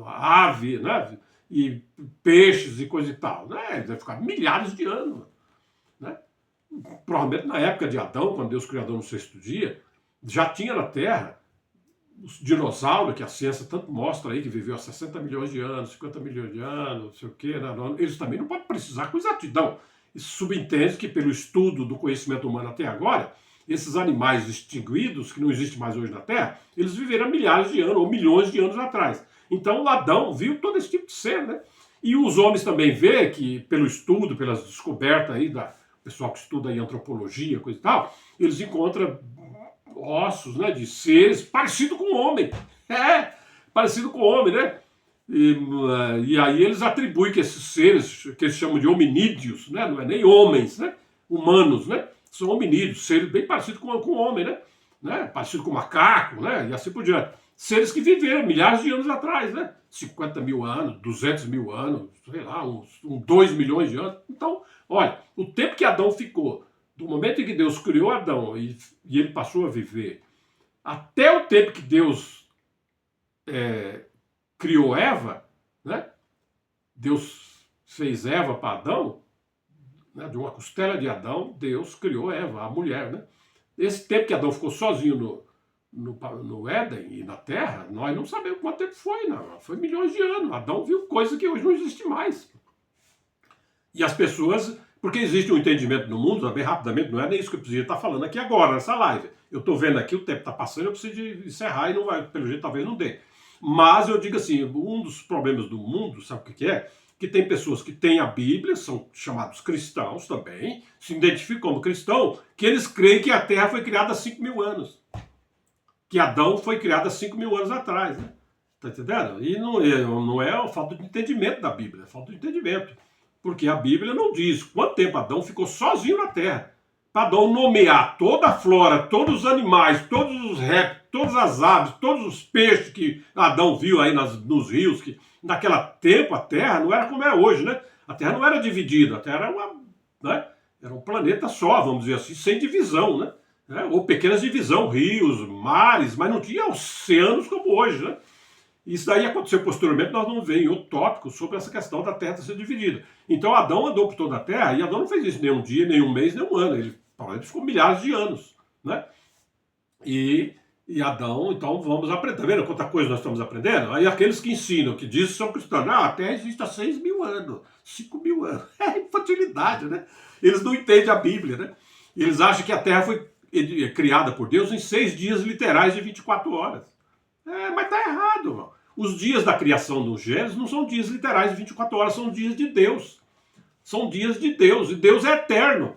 ave, né? E peixes e coisa e tal. Né? Deve ficar milhares de anos. Né? Provavelmente na época de Adão, quando Deus criou Adão no sexto dia, já tinha na Terra os dinossauros, que a ciência tanto mostra aí, que viveu há 60 milhões de anos, 50 milhões de anos, não sei o quê, né? Eles também não podem precisar com exatidão. Isso subentende que, pelo estudo do conhecimento humano até agora, esses animais extinguidos, que não existem mais hoje na Terra, eles viveram milhares de anos ou milhões de anos atrás. Então, Adão viu todo esse tipo de ser, né? E os homens também vê que, pelo estudo, pelas descobertas aí da pessoal que estuda aí antropologia, coisa e tal, eles encontram ossos, né, de seres parecido com o homem. Parecido com o homem, né? E aí eles atribuem que esses seres, que eles chamam de hominídeos, né? Não é nem homens, né? Humanos, né? São hominídeos, seres bem parecidos com o homem, né? Parecido com o macaco, né? E assim por diante. Seres que viveram milhares de anos atrás, né? 50 mil anos, 200 mil anos, sei lá, uns 2 milhões de anos. Então, olha, o tempo que Adão ficou, do momento em que Deus criou Adão e ele passou a viver, até o tempo que Deus criou Eva, né? Deus fez Eva para Adão, né? De uma costela de Adão, Deus criou Eva, a mulher, né? Esse tempo que Adão ficou sozinho no Éden e na Terra, nós não sabemos quanto tempo foi, não. Foi milhões de anos. Adão viu coisa que hoje não existe mais. E as pessoas, porque existe um entendimento no mundo, bem rapidamente, não é nem isso que eu preciso estar falando aqui agora, nessa live. Eu estou vendo aqui, o tempo está passando, eu preciso de encerrar e não vai, pelo jeito talvez não dê. Mas eu digo assim, um dos problemas do mundo, sabe o que é? Que tem pessoas que têm a Bíblia, são chamados cristãos também, se identificam como cristão, que eles creem que a Terra foi criada há 5 mil anos. Que Adão foi criado há 5 mil anos atrás, né? Tá entendendo? E não é a falta de entendimento da Bíblia, é falta de entendimento. Porque a Bíblia não diz quanto tempo Adão ficou sozinho na Terra. Para Adão nomear toda a flora, todos os animais, todos os répteis, todas as aves, todos os peixes que Adão viu aí nos rios, que naquele tempo a Terra não era como é hoje, né? A Terra não era dividida, a Terra era um planeta só, vamos dizer assim, sem divisão, né? Ou pequenas divisões, rios, mares, mas não tinha oceanos como hoje, né? Isso daí aconteceu posteriormente, nós vamos ver em outro tópico sobre essa questão da Terra ser dividida. Então Adão andou por toda a Terra, e Adão não fez isso nem um dia, nem um mês, nem um ano. Ele ficou milhares de anos, né? E Adão, então vamos aprender. Tá vendo quanta coisa nós estamos aprendendo? Aí aqueles que ensinam, que dizem que são cristãos, a Terra existe há 6 mil anos, 5 mil anos. É infantilidade, né? Eles não entendem a Bíblia, né? Eles acham que a Terra foi criada por Deus em 6 dias literais de 24 horas. Mas tá errado, irmão. Os dias da criação dos Gênesis não são dias literais de 24 horas, são dias de Deus. São dias de Deus, e Deus é eterno.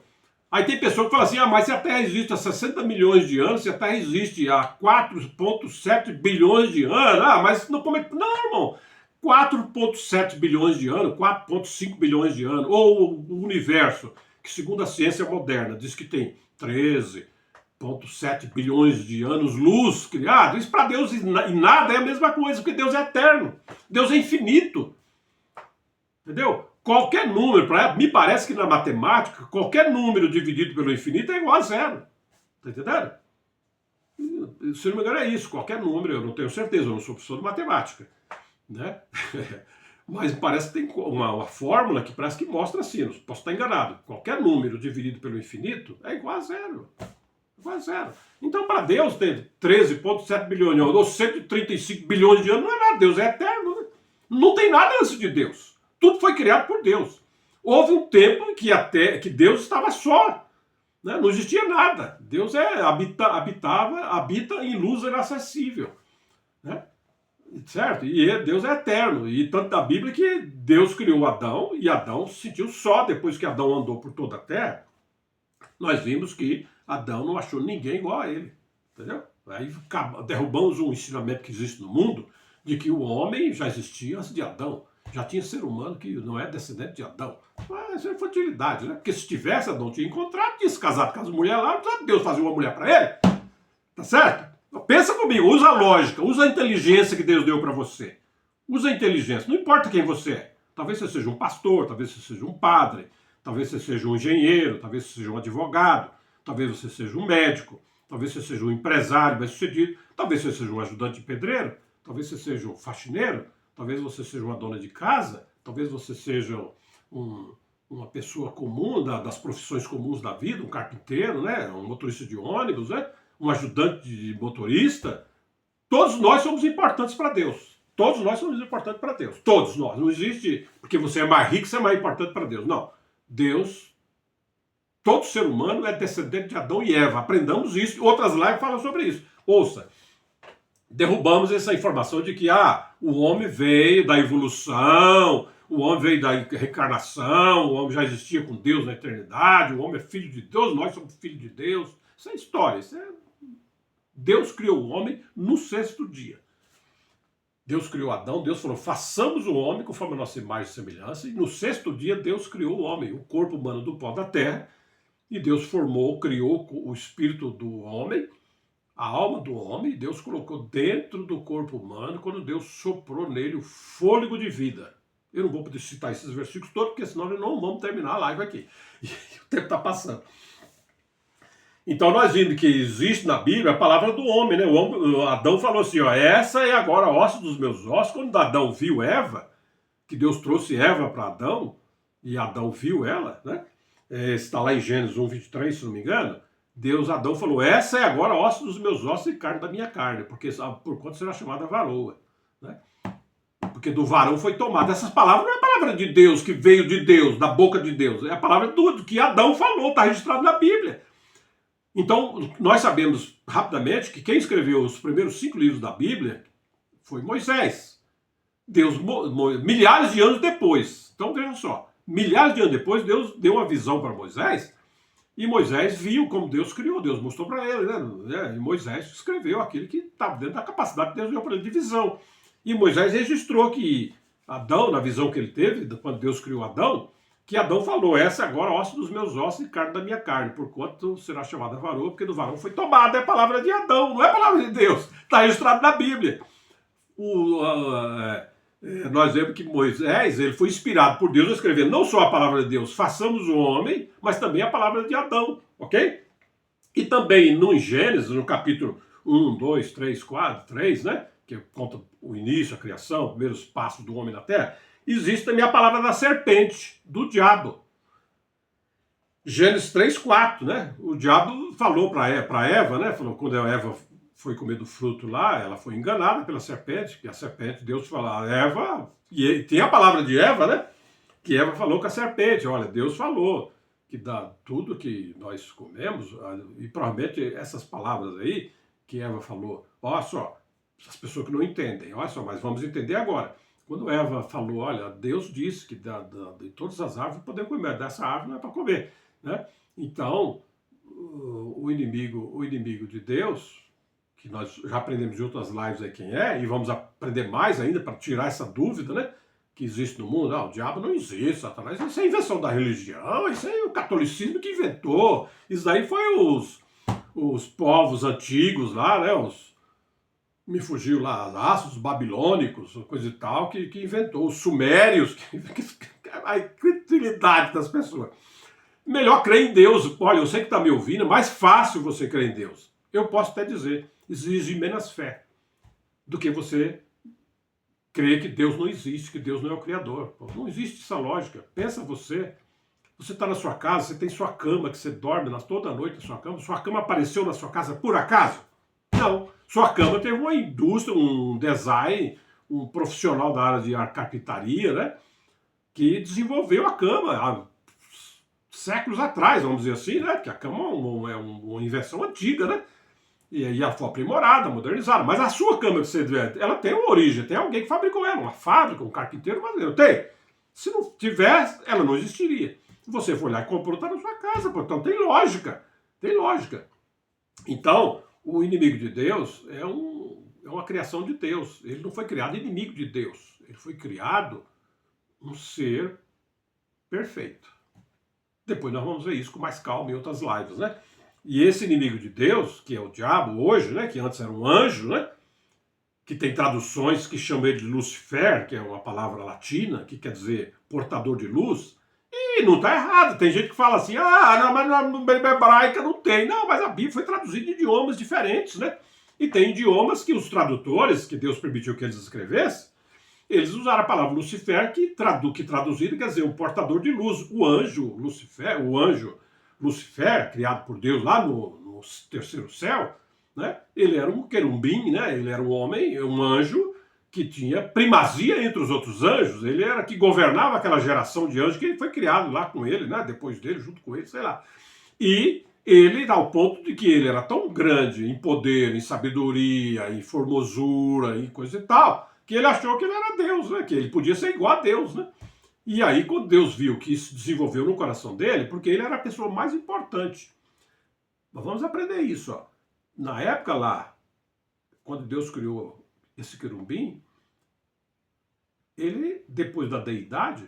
Aí tem pessoa que fala assim, mas se a Terra existe há 60 milhões de anos, se a Terra existe há 4,7 bilhões de anos, mas não, como é que... Não, irmão. 4,7 bilhões de anos, 4,5 bilhões de anos, ou o universo, que segundo a ciência moderna diz que tem 13,7 bilhões de anos-luz criado, isso para Deus e nada é a mesma coisa, porque Deus é eterno, Deus é infinito, entendeu? Qualquer número, me parece que na matemática, qualquer número dividido pelo infinito é igual a zero, tá entendendo? Se não me engano é isso, qualquer número, eu não tenho certeza, eu não sou professor de matemática, né? Mas parece que tem uma fórmula que parece que mostra assim, não posso estar enganado, qualquer número dividido pelo infinito é igual a zero. Igual a zero. Então, para Deus, ter 13,7 bilhões de anos ou 135 bilhões de anos não é nada. Deus é eterno, né? Não tem nada antes de Deus. Tudo foi criado por Deus. Houve um tempo em que Deus estava só. Né? Não existia nada. Deus habita em luz inacessível. Né? certo? E Deus é eterno. E tanto da Bíblia que Deus criou Adão e Adão se sentiu só depois que Adão andou por toda a terra. Nós vimos que Adão não achou ninguém igual a ele. Entendeu? Aí derrubamos um ensinamento que existe no mundo de que o homem já existia antes de Adão. Já tinha ser humano que não é descendente de Adão. Mas isso é infantilidade, né? Porque se tivesse, Adão tinha encontrado, tinha se casado com as mulheres lá, Deus fazia uma mulher para ele. Tá certo? Então, pensa comigo, usa a lógica, usa a inteligência que Deus deu para você. Usa a inteligência, não importa quem você é. Talvez você seja um pastor, talvez você seja um padre, talvez você seja um engenheiro, talvez você seja um advogado, talvez você seja um médico, talvez você seja um empresário bem-sucedido, talvez você seja um ajudante de pedreiro, talvez você seja um faxineiro, talvez você seja uma dona de casa, talvez você seja uma pessoa comum, das profissões comuns da vida, um carpinteiro, né? Um motorista de ônibus, né? Um ajudante de motorista. Todos nós somos importantes para Deus. Todos nós somos importantes para Deus. Todos nós. Não existe porque você é mais rico, você é mais importante para Deus. Não. Deus, todo ser humano é descendente de Adão e Eva. Aprendamos isso. Outras lives falam sobre isso. Ouça. Derrubamos essa informação de que o homem veio da evolução, o homem veio da reencarnação, o homem já existia com Deus na eternidade, o homem é filho de Deus, nós somos filhos de Deus. Isso é história. Deus criou o homem no sexto dia. Deus criou Adão, Deus falou, façamos o homem conforme a nossa imagem e semelhança, e no sexto dia Deus criou o homem, o corpo humano do pó da terra, e Deus criou o espírito do homem, a alma do homem, e Deus colocou dentro do corpo humano, quando Deus soprou nele o fôlego de vida. Eu não vou poder citar esses versículos todos, porque senão nós não vamos terminar a live aqui. E o tempo está passando. Então nós vimos que existe na Bíblia a palavra do homem, né? O Adão falou assim, essa é agora a osso dos meus ossos. Quando Adão viu Eva, que Deus trouxe Eva para Adão, e Adão viu ela, né? Está lá em Gênesis 1:23, se não me engano. Adão falou, essa é agora a osso dos meus ossos e carne da minha carne, porque por quanto será chamada varoa, né? Porque do varão foi tomada. Essas palavras não é a palavra de Deus, que veio de Deus, da boca de Deus. É a palavra do que Adão falou, está registrado na Bíblia. Então, nós sabemos rapidamente que quem escreveu os primeiros 5 livros da Bíblia foi Moisés. Milhares de anos depois. Então, veja só. Milhares de anos depois, Deus deu uma visão para Moisés e Moisés viu como Deus criou. Deus mostrou para ele, né? E Moisés escreveu aquilo que estava dentro da capacidade que Deus deu para ele de visão. E Moisés registrou que Adão, na visão que ele teve, quando Deus criou Adão, que Adão falou, essa agora é osso dos meus ossos e carne da minha carne, porquanto será chamada varoa, porque do varão foi tomada, é a palavra de Adão, não é a palavra de Deus, está registrado na Bíblia. Nós vemos que Moisés ele foi inspirado por Deus a escrever não só a palavra de Deus, façamos o homem, mas também a palavra de Adão, ok? E também no Gênesis, no capítulo 1, 2, 3, 4, 3, né, que conta o início, a criação, os primeiros passos do homem na terra, existe também a palavra da serpente, do diabo. Gênesis 3, 4, né? O diabo falou para Eva, né? Falou, quando a Eva foi comer do fruto lá, ela foi enganada pela serpente, que a serpente, Deus falou, Eva, e tem a palavra de Eva, né? Que Eva falou com a serpente, olha, Deus falou que dá tudo que nós comemos, e provavelmente essas palavras aí que Eva falou, olha só, as pessoas que não entendem, olha só, mas vamos entender agora. Quando Eva falou, olha, Deus disse que de todas as árvores podemos comer, dessa árvore não é para comer, né? Então, o inimigo de Deus, que nós já aprendemos em outras lives aí quem é, e vamos aprender mais ainda para tirar essa dúvida, né? Que existe no mundo, o diabo não existe, Satanás, isso é invenção da religião, isso é o catolicismo que inventou, isso daí foi os povos antigos lá, né? Me fugiu lá, os babilônicos, coisa e tal, que inventou, os sumérios, a incredulidade das pessoas. Melhor crer em Deus. Olha, eu sei que está me ouvindo, é mais fácil você crer em Deus. Eu posso até dizer, exige menos fé do que você crer que Deus não existe, que Deus não é o Criador. Não existe essa lógica. Pensa você está na sua casa, você tem sua cama, que você dorme toda noite na sua cama apareceu na sua casa por acaso? Não. Sua cama teve uma indústria, um design, um profissional da área de carpintaria, né? Que desenvolveu a cama há séculos atrás, vamos dizer assim, né? Porque a cama é uma invenção antiga, né? E aí ela foi aprimorada, modernizada. Mas a sua cama que você vê, ela tem uma origem, tem alguém que fabricou ela, uma fábrica, um carpinteiro brasileiro. Tem. Se não tivesse, ela não existiria. Você foi lá e comprou, está na sua casa. Então tem lógica. Tem lógica. Então, o inimigo de Deus é uma criação de Deus. Ele não foi criado inimigo de Deus. Ele foi criado um ser perfeito. Depois nós vamos ver isso com mais calma em outras lives, né? E esse inimigo de Deus, que é o diabo hoje, né? Que antes era um anjo, né? Que tem traduções que chamam ele de Lucifer, que é uma palavra latina, que quer dizer portador de luz. E não está errado. Tem gente que fala assim, não, mas na hebraica não tem. Não, mas a Bíblia foi traduzida em idiomas diferentes, né? E tem idiomas que os tradutores, que Deus permitiu que eles escrevessem, eles usaram a palavra Lucifer, que traduzido quer dizer o portador de luz. O anjo Lucifer, criado por Deus lá no terceiro céu, né? Ele era um querubim, né? Ele era um homem, um anjo que tinha primazia entre os outros anjos. Ele era que governava aquela geração de anjos que ele foi criado lá com ele, né? Depois dele, junto com ele, sei lá. E ele, ao ponto de que ele era tão grande em poder, em sabedoria, em formosura, em coisa e tal, que ele achou que ele era Deus, né? Que ele podia ser igual a Deus, né? E aí, quando Deus viu que isso desenvolveu no coração dele, porque ele era a pessoa mais importante. Nós vamos aprender isso, ó. Na época lá, quando Deus criou esse querubim, ele, depois da deidade,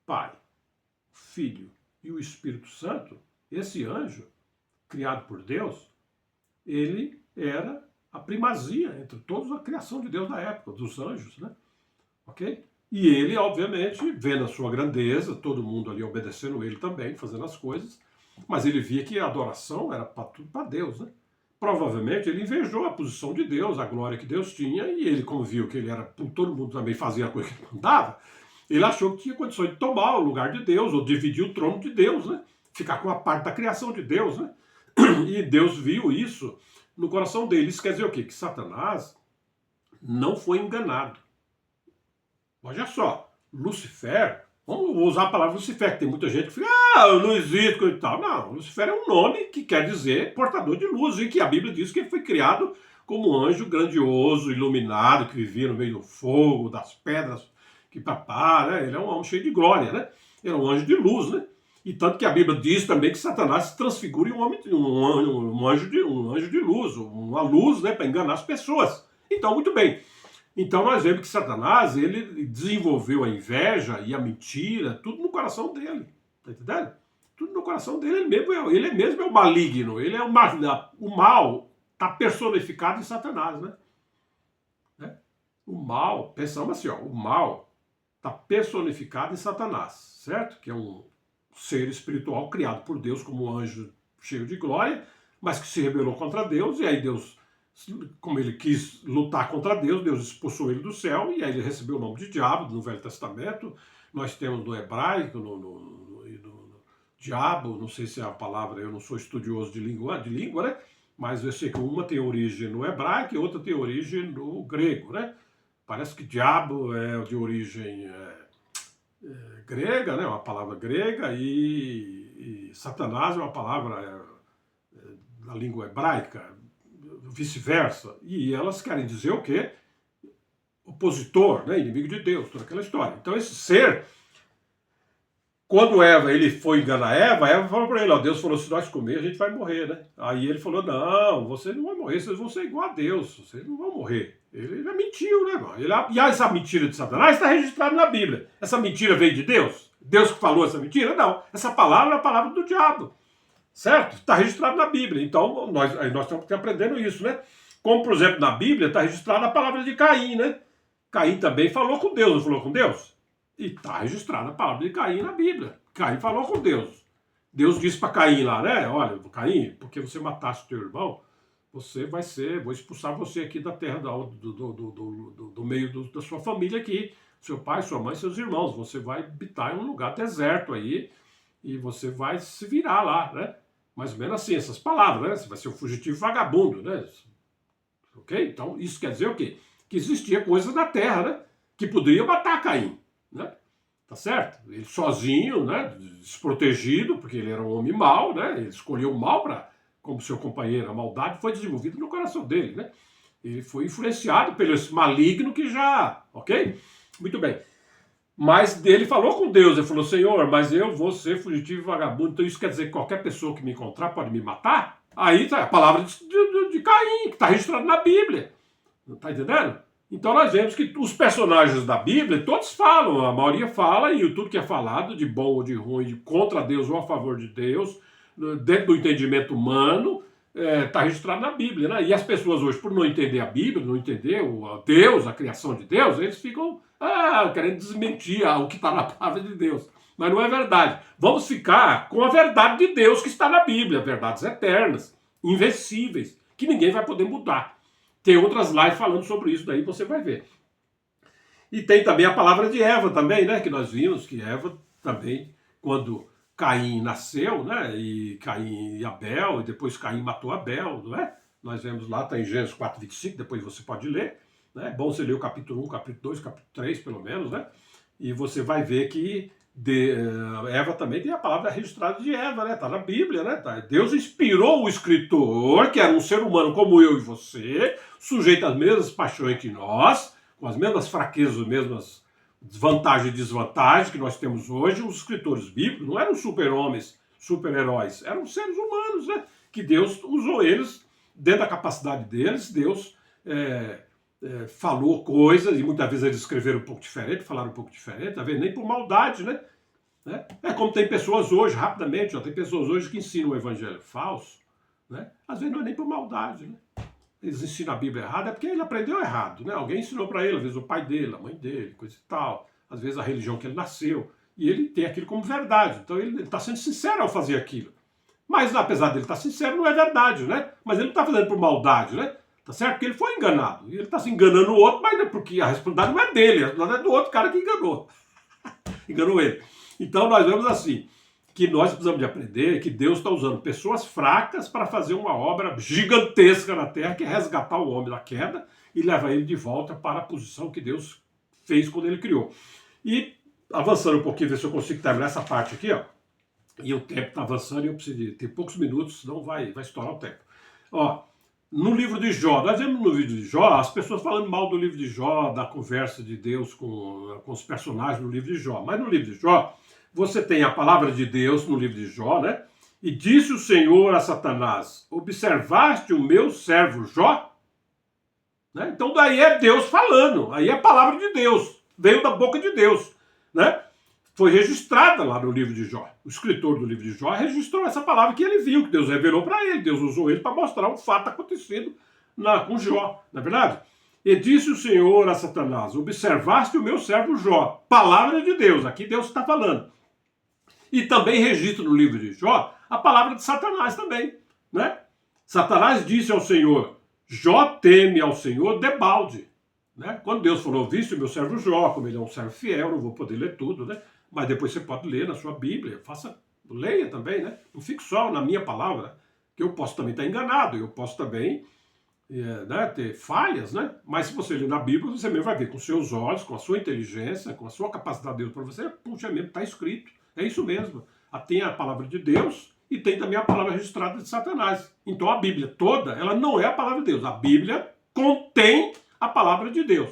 Pai, Filho e o Espírito Santo, esse anjo, criado por Deus, ele era a primazia entre toda a criação de Deus da época, dos anjos, né? Ok? E ele, obviamente, vendo a sua grandeza, todo mundo ali obedecendo ele também, fazendo as coisas, mas ele via que a adoração era para tudo para Deus, né? Provavelmente ele invejou a posição de Deus, a glória que Deus tinha, e ele, como viu que ele era, todo mundo também fazia a coisa que ele mandava, ele achou que tinha condições de tomar o lugar de Deus, ou dividir o trono de Deus, né? Ficar com a parte da criação de Deus, né? E Deus viu isso no coração dele. Isso quer dizer o quê? Que Satanás não foi enganado. Olha só, Lucifer, vamos usar a palavra Lucifer, que tem muita gente que fica, não existe e tal. Não, Lucifer é um nome que quer dizer portador de luz, e que a Bíblia diz que ele foi criado como um anjo grandioso, iluminado, que vivia no meio do fogo, das pedras, que papá, né? Ele é um homem cheio de glória, né? Ele é um anjo de luz, né? E tanto que a Bíblia diz também que Satanás se transfigura em um anjo de luz, uma luz, né, para enganar as pessoas. Então, muito bem. Então nós vemos que Satanás, ele desenvolveu a inveja e a mentira, tudo no coração dele. Tá entendendo? Tudo no coração dele. Ele mesmo é o maligno. Ele é o mal está personificado em Satanás, né? O mal, pensamos assim, ó, o mal está personificado em Satanás, certo? Que é um ser espiritual criado por Deus como um anjo cheio de glória, mas que se rebelou contra Deus, e aí Deus, como ele quis lutar contra Deus, Deus expulsou ele do céu, e aí ele recebeu o nome de diabo no Velho Testamento. Nós temos no hebraico, no diabo, não sei se é a palavra, eu não sou estudioso de língua, né? Mas eu sei que uma tem origem no hebraico e outra tem origem no grego, né? Parece que diabo é de origem grega, né? Uma palavra grega, e Satanás é uma palavra da língua hebraica, vice-versa. E elas querem dizer o quê? Opositor, né? Inimigo de Deus, toda aquela história. Então esse ser, quando ele foi enganar Eva falou para ele, ó, Deus falou, se nós comer, a gente vai morrer, né? Aí ele falou, não, vocês não vão morrer, vocês vão ser igual a Deus, vocês não vão morrer. Ele já mentiu, né, irmão? E essa mentira de Satanás está registrada na Bíblia. Essa mentira veio de Deus? Deus que falou essa mentira? Não. Essa palavra é a palavra do diabo. Certo? Está registrado na Bíblia. Então, nós estamos aprendendo isso, né? Como, por exemplo, na Bíblia está registrada a palavra de Caim, né? Caim também falou com Deus, não falou com Deus? E está registrada a palavra de Caim na Bíblia. Caim falou com Deus. Deus disse para Caim lá, né? Olha, Caim, porque você mataste teu irmão, vou expulsar você aqui da terra, do meio da sua família aqui. Seu pai, sua mãe, seus irmãos. Você vai habitar em um lugar deserto aí e você vai se virar lá, né? Mais ou menos assim, essas palavras, né? Você vai ser um fugitivo vagabundo, né? Ok? Então, isso quer dizer o quê? Que existia coisas na terra, né? Que poderiam matar Caim, né? Tá certo? Ele sozinho, né? Desprotegido, porque ele era um homem mau, né? Ele escolheu o mal como seu companheiro. A maldade foi desenvolvida no coração dele, né? Ele foi influenciado pelo esse maligno que já, ok? Muito bem. Mas ele falou com Deus, ele falou, Senhor, mas eu vou ser fugitivo e vagabundo, então isso quer dizer que qualquer pessoa que me encontrar pode me matar? Aí tá a palavra de Caim, que está registrada na Bíblia. Não está entendendo? Então nós vemos que os personagens da Bíblia, todos falam, a maioria fala, e tudo que é falado, de bom ou de ruim, de contra Deus ou a favor de Deus, dentro do entendimento humano, está registrado na Bíblia, né? E as pessoas hoje, por não entender a Bíblia, não entender Deus, a criação de Deus, eles ficam querendo desmentir o que está na palavra de Deus. Mas não é verdade. Vamos ficar com a verdade de Deus que está na Bíblia, verdades eternas, invencíveis, que ninguém vai poder mudar. Tem outras lives falando sobre isso, daí você vai ver. E tem também a palavra de Eva também, né? Que nós vimos que Eva também, quando Caim nasceu, né? E Caim e Abel, e depois Caim matou Abel, não é? Nós vemos lá, está em Gênesis 4:25, depois você pode ler. Né? É bom você ler o capítulo 1, capítulo 2, capítulo 3, pelo menos, né? E você vai ver que Eva também tem a palavra registrada de Eva, né? Está na Bíblia, né? Deus inspirou o escritor, que era um ser humano como eu e você, sujeito às mesmas paixões que nós, com as mesmas fraquezas, as mesmas vantagens e desvantagens que nós temos hoje. Os escritores bíblicos não eram super-homens, super-heróis, eram seres humanos, né? Que Deus usou eles, dentro da capacidade deles, Deus falou coisas, e muitas vezes eles escreveram um pouco diferente, falaram um pouco diferente, tá vendo? Nem por maldade, né? É como tem pessoas hoje, rapidamente, tem pessoas hoje que ensinam o evangelho falso, né? Às vezes não é nem por maldade, né? Eles ensinam a Bíblia errada, é porque ele aprendeu errado, né? Alguém ensinou para ele, às vezes o pai dele, a mãe dele, coisa e tal, às vezes a religião que ele nasceu, e ele tem aquilo como verdade, então ele está sendo sincero ao fazer aquilo. Mas apesar dele estar sincero, não é verdade, né? Mas ele não está fazendo por maldade, né? Tá certo? Porque ele foi enganado. E ele está se enganando o outro, mas é porque a responsabilidade não é dele, a responsabilidade é do outro cara que enganou. Enganou ele. Então nós vemos assim, que nós precisamos de aprender que Deus está usando pessoas fracas para fazer uma obra gigantesca na Terra, que é resgatar o homem da queda e levar ele de volta para a posição que Deus fez quando ele criou. E avançando um pouquinho, ver se eu consigo terminar essa parte aqui, ó. E o tempo está avançando e eu preciso de ter poucos minutos, senão vai estourar o tempo. Ó, no livro de Jó, nós vemos no vídeo de Jó as pessoas falando mal do livro de Jó, da conversa de Deus com os personagens no livro de Jó. Mas no livro de Jó, você tem a palavra de Deus no livro de Jó, né? E disse o Senhor a Satanás, observaste o meu servo Jó? Né? Então daí é Deus falando, aí é a palavra de Deus, veio da boca de Deus, né? Foi registrada lá no livro de Jó. O escritor do livro de Jó registrou essa palavra que ele viu, que Deus revelou para ele. Deus usou ele para mostrar um fato acontecido com Jó, não é verdade? E disse o Senhor a Satanás, observaste o meu servo Jó. Palavra de Deus, aqui Deus está falando. E também registra no livro de Jó a palavra de Satanás também, né? Satanás disse ao Senhor, Jó teme ao Senhor debalde. Né? Quando Deus falou, viste o meu servo Jó, como ele é um servo fiel, não vou poder ler tudo, né? Mas depois você pode ler na sua Bíblia, leia também, né? Não fique só na minha palavra, que eu posso também estar enganado, eu posso também ter falhas, né? Mas se você ler na Bíblia, você mesmo vai ver com seus olhos, com a sua inteligência, com a sua capacidade de Deus para você, puxa mesmo, está escrito, é isso mesmo. Tem a palavra de Deus e tem também a palavra registrada de Satanás. Então a Bíblia toda, ela não é a palavra de Deus, a Bíblia contém a palavra de Deus,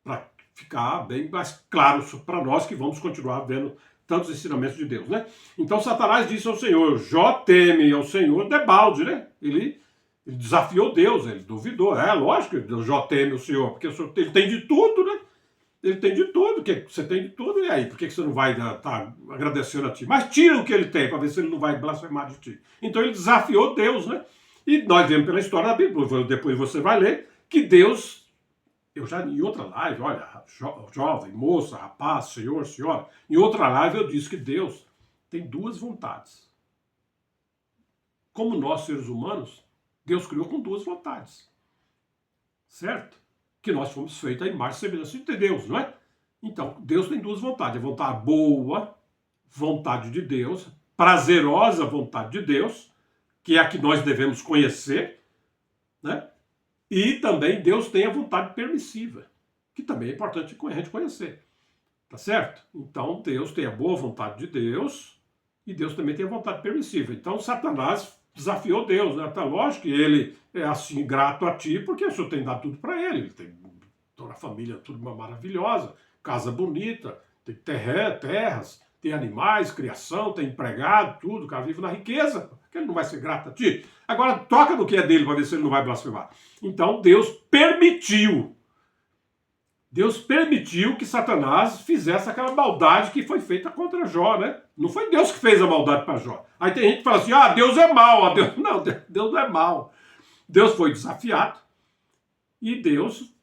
para ficar bem mais claro para nós que vamos continuar vendo tantos ensinamentos de Deus, né? Então Satanás disse ao Senhor, Jó teme ao Senhor debalde, né? Ele desafiou Deus, ele duvidou. Lógico que Jó teme o Senhor, porque ele tem de tudo, né? Ele tem de tudo, você tem de tudo, e aí? Por que você não vai estar agradecendo a ti? Mas tira o que ele tem, para ver se ele não vai blasfemar de ti. Então ele desafiou Deus, né? E nós vemos pela história da Bíblia, depois você vai ler, que Deus... Eu já em outra live, olha, jovem, moça, rapaz, senhor, senhora, em outra live eu disse que Deus tem duas vontades. Como nós, seres humanos, Deus criou com duas vontades. Certo? Que nós fomos feitos à imagem e semelhança de Deus, não é? Então, Deus tem duas vontades. A vontade boa, vontade de Deus, prazerosa vontade de Deus, que é a que nós devemos conhecer, né? E também Deus tem a vontade permissiva, que também é importante a gente conhecer. Tá certo? Então Deus tem a boa vontade de Deus e Deus também tem a vontade permissiva. Então Satanás desafiou Deus, né? Tá lógico que ele é assim grato a ti, porque o Senhor tem dado tudo para ele. Ele tem toda a família, tudo maravilhosa, casa bonita, tem terras, tem animais, criação, tem empregado, tudo, o cara vive na riqueza. Que ele não vai ser grato a ti? Agora toca no que é dele para ver se ele não vai blasfemar. Então Deus permitiu que Satanás fizesse aquela maldade que foi feita contra Jó, né? Não foi Deus que fez a maldade para Jó. Aí tem gente que fala assim, Deus é mau. Deus... Não, Deus não é mau. Deus foi desafiado e Deus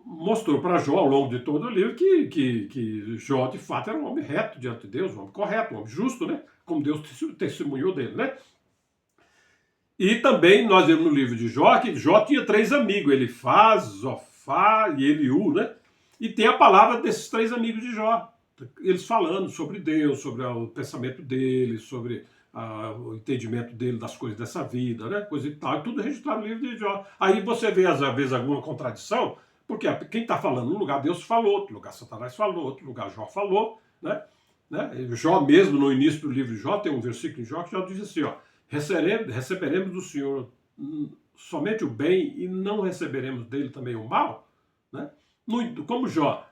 mostrou para Jó, ao longo de todo o livro, que Jó, de fato, era um homem reto diante de Deus, um homem correto, um homem justo, né? Como Deus testemunhou dele, né? E também nós vemos no livro de Jó que Jó tinha 3 amigos, Elifaz, Zofá e Eliú, né? E tem a palavra desses 3 amigos de Jó, eles falando sobre Deus, sobre o pensamento dele, sobre o entendimento dele das coisas dessa vida, né? Coisa e tal, tudo registrado no livro de Jó. Aí você vê, às vezes, alguma contradição, porque quem está falando, num lugar Deus falou, outro lugar Satanás falou, outro lugar Jó falou, né? Jó mesmo, no início do livro de Jó, tem um versículo em Jó que já diz assim, receberemos do Senhor somente o bem e não receberemos dele também o mal, né? Como Jó,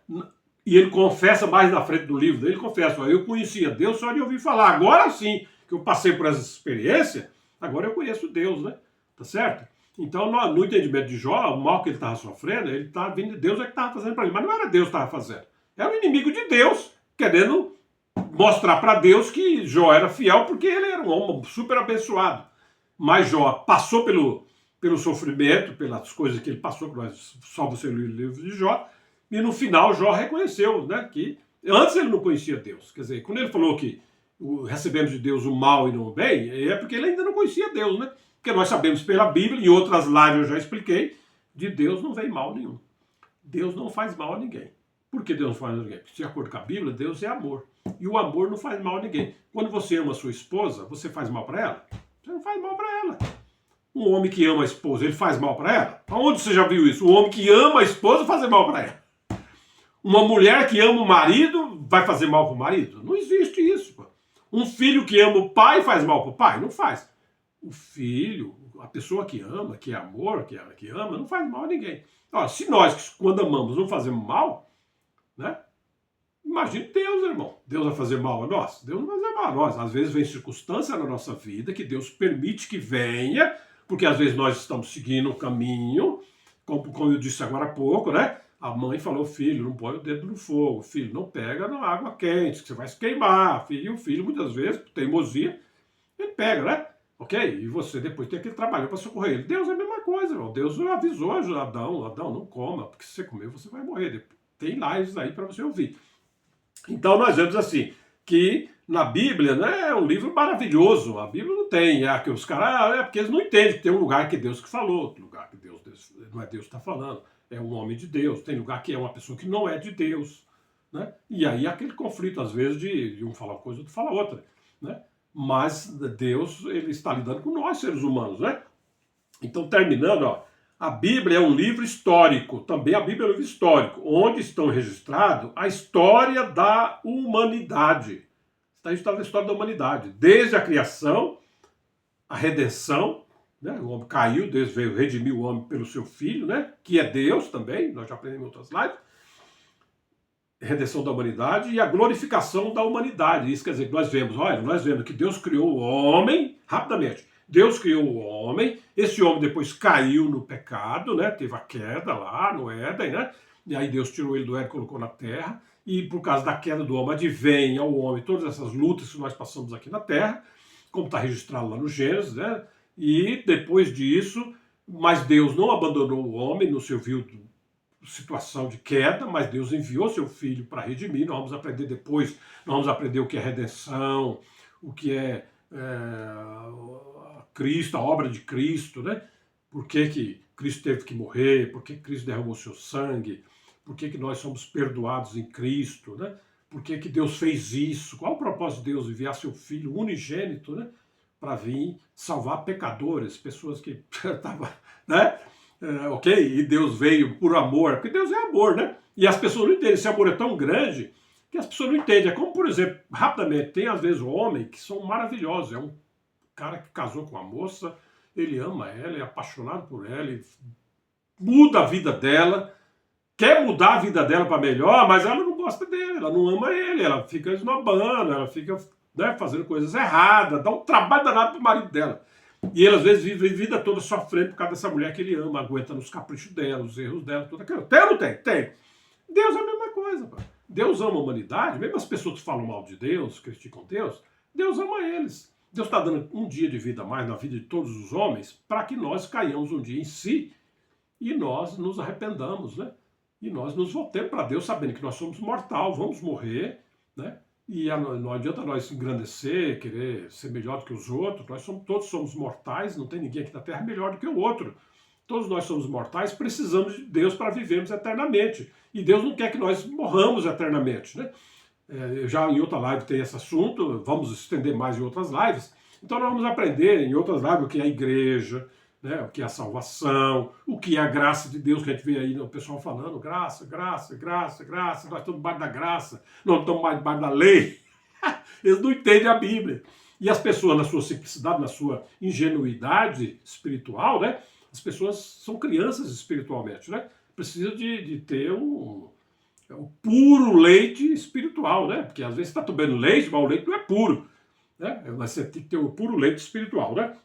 e ele confessa mais na frente do livro dele, ele confessa, eu conhecia Deus só de ouvir falar, agora sim que eu passei por essa experiência, agora eu conheço Deus, né? Tá certo? Então, no entendimento de Jó, o mal que ele estava sofrendo, ele estava vindo de Deus, é que estava fazendo para ele, mas não era Deus que estava fazendo, era o inimigo de Deus, querendo mostrar para Deus que Jó era fiel, porque ele era um homem super abençoado. Mas Jó passou pelo sofrimento, pelas coisas que ele passou, que só você lê o livro de Jó, e no final Jó reconheceu, né, que antes ele não conhecia Deus. Quer dizer, quando ele falou que recebemos de Deus o mal e não o bem, é porque ele ainda não conhecia Deus, né? Porque nós sabemos pela Bíblia, em outras lives eu já expliquei, de Deus não vem mal nenhum. Deus não faz mal a ninguém. Por que Deus não faz mal a ninguém? Porque, de acordo com a Bíblia, Deus é amor. E o amor não faz mal a ninguém. Quando você ama a sua esposa, você faz mal para ela? Você não faz mal para ela. Um homem que ama a esposa, ele faz mal para ela? Aonde você já viu isso? Um homem que ama a esposa fazer mal para ela. Uma mulher que ama o marido vai fazer mal para o marido? Não existe isso. Pô. Um filho que ama o pai faz mal para o pai? Não faz. O filho, a pessoa que ama, que é amor, que ama, não faz mal a ninguém. Ó, se nós, quando amamos, não fazemos mal, né? Imagine Deus, irmão. Deus vai fazer mal a nós? Deus não vai fazer mal a nós. Às vezes vem circunstância na nossa vida que Deus permite que venha, porque às vezes nós estamos seguindo um caminho, como eu disse agora há pouco, né? A mãe falou, filho, não põe o dedo no fogo, filho, não pega na água quente, que você vai se queimar. E o filho, muitas vezes, por teimosia, ele pega, né? Ok? E você depois tem que trabalhar para socorrer ele. Deus é a mesma coisa, irmão. Deus avisou a Adão, não coma, porque se você comer, você vai morrer. Tem lives aí para você ouvir. Então nós vemos assim, que na Bíblia, né, é um livro maravilhoso. A Bíblia não tem, que os caras, porque eles não entendem que tem um lugar que é Deus que falou, outro lugar que Deus não é Deus que está falando, é um homem de Deus, tem lugar que é uma pessoa que não é de Deus, né? E aí aquele conflito, às vezes, de um falar uma coisa, outro falar outra, né? Mas Deus, ele está lidando com nós, seres humanos, né? Então, terminando, ó, a Bíblia é um livro histórico, também a Bíblia é um livro histórico, onde estão registrados a história da humanidade. Está registrada a história da humanidade, desde a criação, a redenção, né? O homem caiu, Deus veio redimir o homem pelo seu filho, né? Que é Deus também, nós já aprendemos em outras lives, redenção da humanidade e a glorificação da humanidade. Isso quer dizer que nós vemos que Deus criou o homem, rapidamente, Deus criou o homem, esse homem depois caiu no pecado, né? Teve a queda lá no Éden, né? E aí Deus tirou ele do Éden e colocou na terra, e por causa da queda do homem advém ao homem todas essas lutas que nós passamos aqui na terra, como está registrado lá no Gênesis, né? E depois disso, mas Deus não abandonou o homem no seu situação de queda, mas Deus enviou seu filho para redimir. Nós vamos aprender depois, nós vamos aprender o que é redenção, o que é Cristo, a obra de Cristo, né? Por que Cristo teve que morrer, por que Cristo derramou seu sangue, por que nós somos perdoados em Cristo, né? Por que Deus fez isso, qual o propósito de Deus enviar seu filho unigênito, né? Para vir salvar pecadores, pessoas que estavam, né? Ok? E Deus veio por amor, porque Deus é amor, né? E as pessoas não entendem, esse amor é tão grande que as pessoas não entendem. É como, por exemplo, rapidamente, tem às vezes homens que são maravilhosos, é um cara que casou com a moça, ele ama ela, é apaixonado por ela, ele muda a vida dela, quer mudar a vida dela para melhor, mas ela não gosta dele, ela não ama ele, ela fica esnobando, ela fica, né, fazendo coisas erradas, dá um trabalho danado pro marido dela. E ele às vezes vive a vida toda sofrendo por causa dessa mulher que ele ama, aguenta nos caprichos dela, os erros dela, tudo aquilo. Tem ou não tem? Tem. Deus é a mesma coisa, pô. Deus ama a humanidade, mesmo as pessoas que falam mal de Deus, criticam Deus, Deus ama eles. Deus está dando um dia de vida a mais na vida de todos os homens para que nós caiamos um dia em si e nós nos arrependamos, né? E nós nos voltemos para Deus sabendo que nós somos mortais, vamos morrer, né? E não adianta nós engrandecer, querer ser melhor do que os outros, todos somos mortais, não tem ninguém aqui na Terra melhor do que o outro. Todos nós somos mortais, precisamos de Deus para vivermos eternamente. E Deus não quer que nós morramos eternamente, né? Já em outra live tem esse assunto, vamos estender mais em outras lives. Então nós vamos aprender em outras lives o que é a igreja, né, o que é a salvação, o que é a graça de Deus, que a gente vê aí o pessoal falando, graça, graça, graça, graça, nós estamos debaixo da graça, não estamos mais debaixo da lei. Eles não entendem a Bíblia. E as pessoas, na sua simplicidade, na sua ingenuidade espiritual, né, as pessoas são crianças espiritualmente, né, precisam de ter um puro leite espiritual, né, porque às vezes você está tomando leite, mas o leite não é puro, né, você tem que ter o puro leite espiritual, né.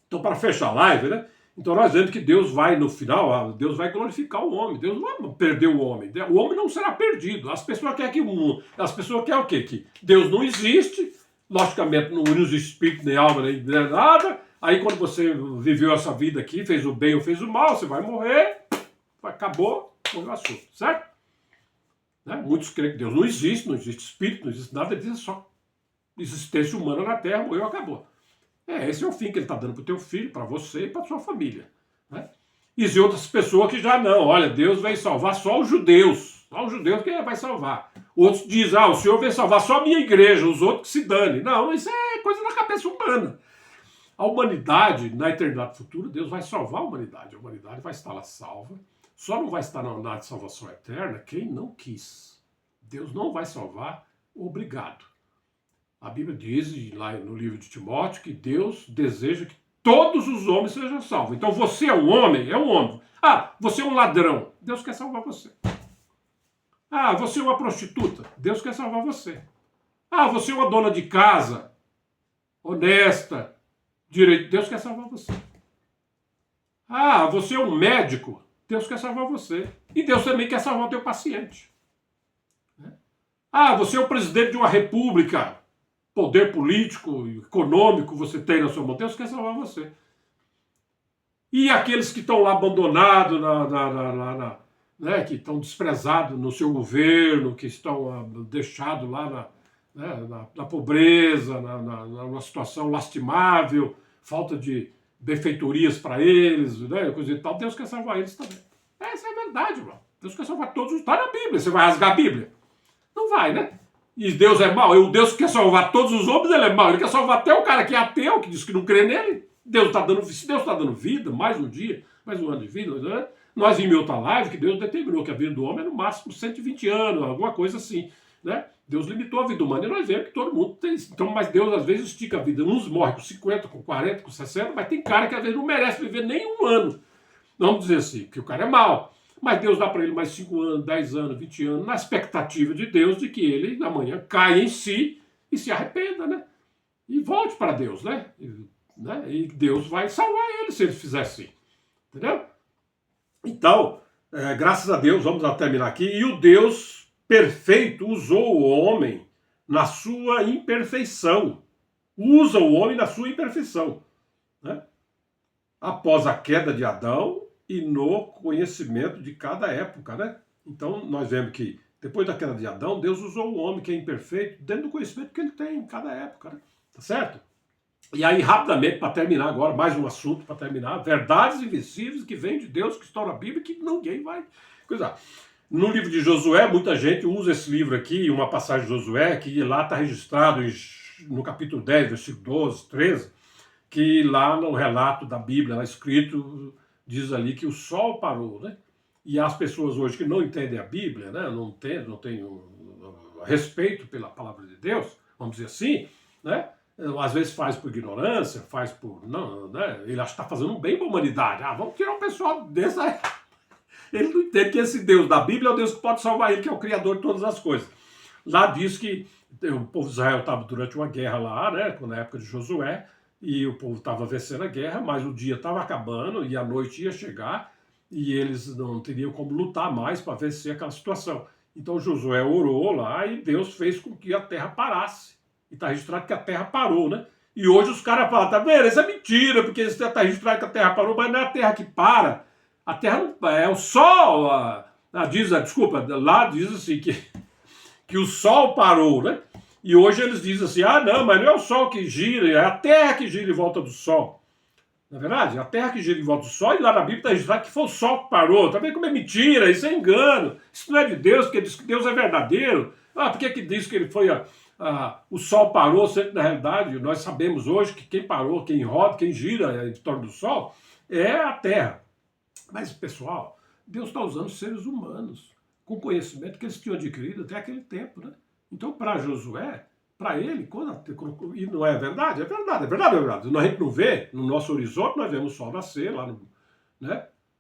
Então, para fechar a live, né? Então nós vemos que Deus vai, no final, Deus vai glorificar o homem. Deus não vai perder o homem. O homem não será perdido. As pessoas querem o quê? Que Deus não existe, logicamente não existe espírito, nem alma, nem nada. Aí quando você viveu essa vida aqui, fez o bem ou fez o mal, você vai morrer, acabou, morreu o assunto, certo? Né? Muitos creem que Deus não existe espírito, não existe nada, diz só existência humana na Terra, morreu, acabou. Esse é o fim que ele está dando para o teu filho, para você e para a sua família. Né? Existem outras pessoas que já não. Olha, Deus vai salvar só os judeus. Só os judeus que vai salvar. Outros dizem, o Senhor vai salvar só a minha igreja, os outros que se dane. Não, isso é coisa da cabeça humana. A humanidade, na eternidade futura, Deus vai salvar a humanidade. A humanidade vai estar lá salva. Só não vai estar na de salvação eterna quem não quis. Deus não vai salvar, obrigado. A Bíblia diz, lá no livro de Timóteo, que Deus deseja que todos os homens sejam salvos. Então você é um homem? É um homem. Você é um ladrão? Deus quer salvar você. Você é uma prostituta? Deus quer salvar você. Você é uma dona de casa, honesta, direito? Deus quer salvar você. Você é um médico? Deus quer salvar você. E Deus também quer salvar o teu paciente. Você é o presidente de uma república, poder político, econômico você tem na sua mão, Deus quer salvar você. E aqueles que estão lá abandonados, né, que estão desprezados no seu governo, que estão deixados lá na pobreza, numa situação lastimável, falta de benfeitorias para eles, né, coisa e tal, Deus quer salvar eles também. Essa é a verdade, mano. Deus quer salvar todos. Está na Bíblia. Você vai rasgar a Bíblia? Não vai, né? E Deus é mau. O Deus que quer salvar todos os homens, ele é mau. Ele quer salvar até o cara que é ateu, que diz que não crê nele. Se Deus está dando vida, mais um dia, mais um ano de vida, né? Nós vimos em outra live que Deus determinou que a vida do homem é no máximo 120 anos, alguma coisa assim, né? Deus limitou a vida humana e nós vemos que todo mundo tem isso. Então, mas Deus às vezes estica a vida. Uns morrem com 50, com 40, com 60, mas tem cara que às vezes não merece viver nem um ano. Vamos dizer assim, que o cara é mau. Mas Deus dá para ele mais 5 anos, 10 anos, 20 anos, na expectativa de Deus de que ele amanhã caia em si e se arrependa, né? E volte para Deus, né? E Deus vai salvar ele se ele fizer assim. Entendeu? Então, graças a Deus, vamos terminar aqui. E o Deus perfeito usou o homem na sua imperfeição. Usa o homem na sua imperfeição. Né? Após a queda de Adão, e no conhecimento de cada época, né? Então, nós vemos que depois da queda de Adão, Deus usou o homem que é imperfeito dentro do conhecimento que ele tem em cada época, né? Tá certo? E aí, rapidamente, para terminar agora, mais um assunto para terminar, verdades invisíveis que vêm de Deus, que estão na Bíblia, que ninguém vai coisar. No livro de Josué, muita gente usa esse livro aqui, uma passagem de Josué, que lá está registrado no capítulo 10, versículo 12, 13, que lá no relato da Bíblia, lá escrito, diz ali que o sol parou, né? E as pessoas hoje que não entendem a Bíblia, né? não têm respeito pela palavra de Deus, vamos dizer assim, né? às vezes faz por ignorância, faz por... Não, né? Ele acha que está fazendo um bem para a humanidade. Vamos tirar um pessoal desse aí. Ele não entende que esse Deus da Bíblia é o Deus que pode salvar ele, que é o Criador de todas as coisas. Lá diz que o povo de Israel estava durante uma guerra lá, né, na época de Josué, e o povo estava vencendo a guerra, mas o dia estava acabando e a noite ia chegar e eles não teriam como lutar mais para vencer aquela situação. Então Josué orou lá e Deus fez com que a terra parasse. E está registrado que a terra parou, né? E hoje os caras falam, tá vendo? Isso é mentira, porque está registrado que a terra parou, mas não é a terra que para. A terra não, é o sol. Desculpa, lá diz assim que o sol parou, né? E hoje eles dizem assim, não, mas não é o sol que gira, é a terra que gira em volta do sol. Na verdade, a terra que gira em volta do sol, e lá na Bíblia está registrado que foi o sol que parou. Tá vendo como é mentira? Isso é engano. Isso não é de Deus, porque diz que Deus é verdadeiro. Por que diz que ele foi o sol parou, sendo na realidade, nós sabemos hoje que quem parou, quem roda, quem gira em torno do sol, é a terra. Mas, pessoal, Deus está usando seres humanos, com conhecimento que eles tinham adquirido até aquele tempo, né? Então, para Josué, para ele, e não é verdade? É verdade, é verdade, é verdade. A gente não vê, no nosso horizonte, nós vemos o sol nascer lá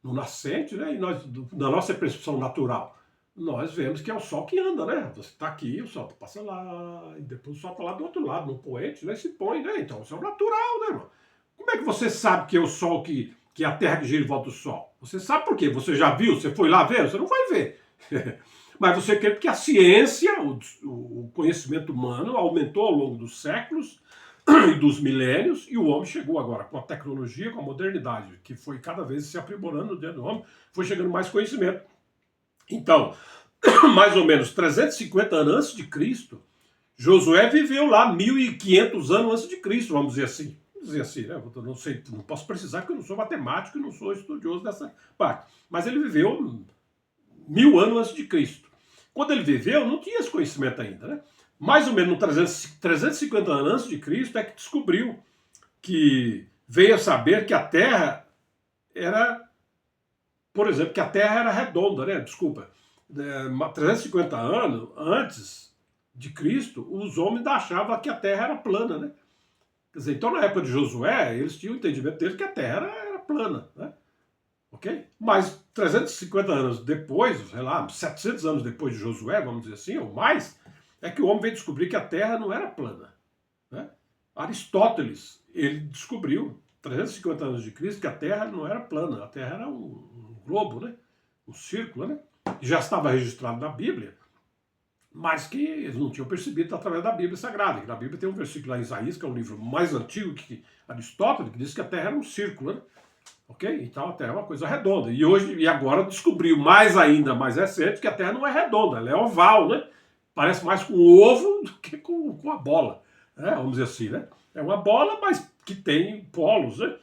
no nascente, né? E nós, na nossa percepção natural, nós vemos que é o sol que anda, né? Você está aqui, o sol passa lá, e depois o sol está lá do outro lado, no poente, né? E se põe, né? Então, isso é o natural, né, irmão? Como é que você sabe que é o sol que é a Terra que gira em volta do Sol? Você sabe por quê? Você já viu? Você foi lá ver? Você não vai ver. Mas você quer porque a ciência, o conhecimento humano aumentou ao longo dos séculos e dos milênios, e o homem chegou agora com a tecnologia, com a modernidade, que foi cada vez se aprimorando dentro do homem, foi chegando mais conhecimento. Então, mais ou menos 350 anos antes de Cristo, Josué viveu lá 1.500 anos antes de Cristo, vamos dizer assim. Dizer assim, né? Eu não sei, não posso precisar porque eu não sou matemático e não sou estudioso dessa parte. Mas ele viveu 1.000 anos antes de Cristo. Quando ele viveu, não tinha esse conhecimento ainda, né? Mais ou menos 350 anos antes de Cristo é que descobriu que veio a saber que a Terra era, por exemplo, que a Terra era redonda, né? Desculpa. 350 anos antes de Cristo, os homens achavam que a Terra era plana, né? Quer dizer, então na época de Josué, eles tinham o entendimento deles que a Terra era plana, né? Ok? Mas 350 anos depois, sei lá, 700 anos depois de Josué, vamos dizer assim, ou mais, é que o homem veio descobrir que a Terra não era plana, né? Aristóteles, ele descobriu, 350 anos de Cristo, que a Terra não era plana, a Terra era um globo, né? Um círculo, né? Que já estava registrado na Bíblia, mas que eles não tinham percebido através da Bíblia Sagrada. Que na Bíblia tem um versículo lá em Isaías, que é um livro mais antigo que Aristóteles, que diz que a Terra era um círculo, né? Ok? Então a Terra é uma coisa redonda. E agora descobriu mais ainda, mais recente, que a Terra não é redonda, ela é oval, né? Parece mais com o ovo do que com a bola, né? Vamos dizer assim, né? É uma bola, mas que tem polos, né?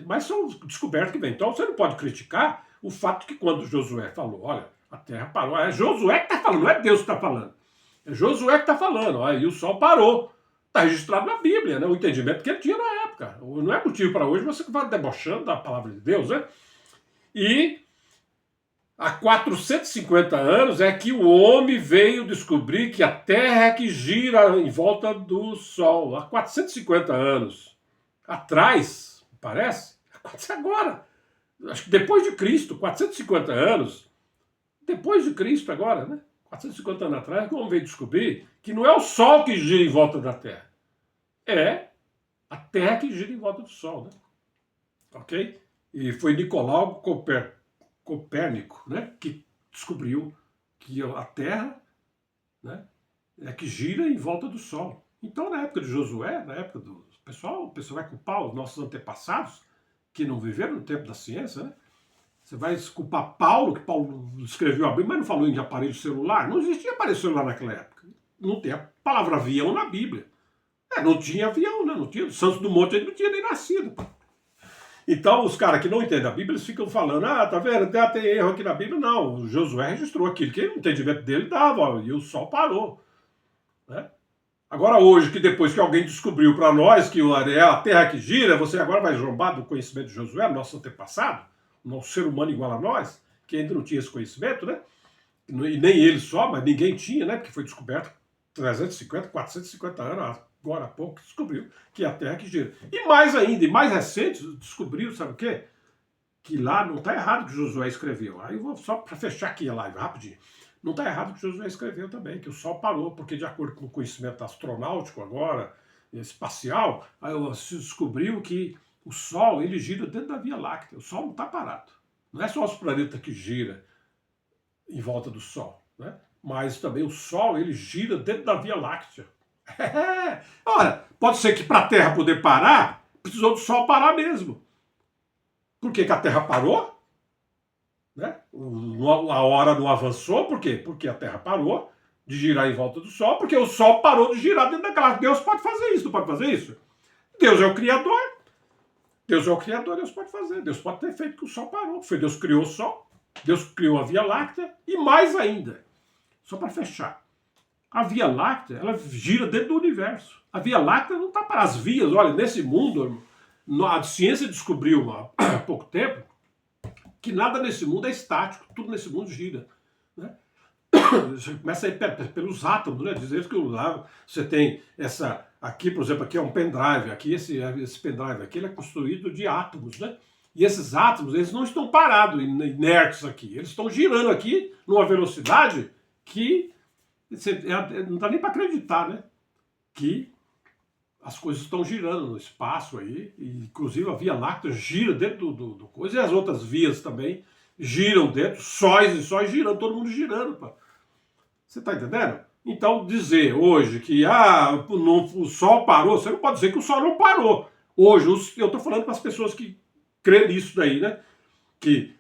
Mas são descobertas que vem. Então você não pode criticar o fato que quando Josué falou, olha, a terra parou, é Josué que está falando, não é Deus que está falando. É Josué que está falando, aí o sol parou. Está registrado na Bíblia, né? O entendimento que ele tinha na época. Não é motivo para hoje você vai debochando da palavra de Deus, né? E há 450 anos é que o homem veio descobrir que a Terra é que gira em volta do Sol. Há 450 anos atrás, parece, acontece agora. Acho que depois de Cristo, 450 anos, depois de Cristo agora, né? 450 anos atrás, que o homem veio descobrir que não é o Sol que gira em volta da Terra. É a Terra que gira em volta do Sol, né? Ok? E foi Nicolau Copérnico, né, que descobriu que a Terra, né, é que gira em volta do Sol. Então, na época de Josué, na época do o pessoal vai culpar os nossos antepassados que não viveram no tempo da ciência, né? Você vai culpar Paulo, que Paulo escreveu a Bíblia, mas não falou em aparelho celular. Não existia aparelho celular naquela época. Não tem a palavra avião na Bíblia. Não tinha avião, né? Não tinha. Santos Dumont ele não tinha nem nascido. Então, os caras que não entendem a Bíblia, eles ficam falando, tá vendo, tem erro aqui na Bíblia. Não, o Josué registrou aquilo que o entendimento dele dava, e o sol parou. Né? Agora, hoje, que depois que alguém descobriu para nós que é a terra que gira, você agora vai zombar do conhecimento de Josué, nosso antepassado, nosso ser humano igual a nós, que ainda não tinha esse conhecimento, né? E nem ele só, mas ninguém tinha, né? Porque foi descoberto 350, 450 anos, agora há pouco, descobriu que é a Terra que gira. E mais ainda, e mais recente, descobriu, sabe o quê? Que lá não está errado o que Josué escreveu. Aí eu vou só para fechar aqui a live rapidinho. Não está errado o que Josué escreveu também, que o Sol parou, porque de acordo com o conhecimento astronáutico agora, espacial, aí se descobriu que o Sol ele gira dentro da Via Láctea. O Sol não está parado. Não é só os planetas que giram em volta do Sol, né? Mas também o Sol ele gira dentro da Via Láctea. Ora, pode ser que para a Terra poder parar, precisou do Sol parar mesmo. Por que a Terra parou? Né? A hora não avançou, por quê? Porque a Terra parou de girar em volta do Sol, porque o Sol parou de girar dentro da galáxia. Deus pode fazer isso, não pode fazer isso? Deus é o Criador. Deus é o Criador, Deus pode fazer. Deus pode ter feito que o Sol parou. Foi Deus que criou o Sol, Deus criou a Via Láctea e mais ainda, só para fechar, a Via Láctea, ela gira dentro do universo. A Via Láctea não está para as vias. Olha, nesse mundo, a ciência descobriu há pouco tempo que nada nesse mundo é estático, tudo nesse mundo gira. Né? Você começa a ir pelos átomos, né? Dizer que você tem essa. Aqui, por exemplo, aqui é um pendrive, aqui esse pendrive aqui ele é construído de átomos, né? E esses átomos, eles não estão parados, inertes aqui. Eles estão girando aqui numa velocidade que não dá nem para acreditar, né? Que as coisas estão girando no espaço aí, e inclusive a Via Láctea gira dentro do coisa, e as outras vias também giram dentro, sóis e sóis girando, todo mundo girando. Pá. Você está entendendo? Então, dizer hoje que o Sol parou, você não pode dizer que o Sol não parou. Hoje, eu estou falando para as pessoas que creem nisso daí, né? Que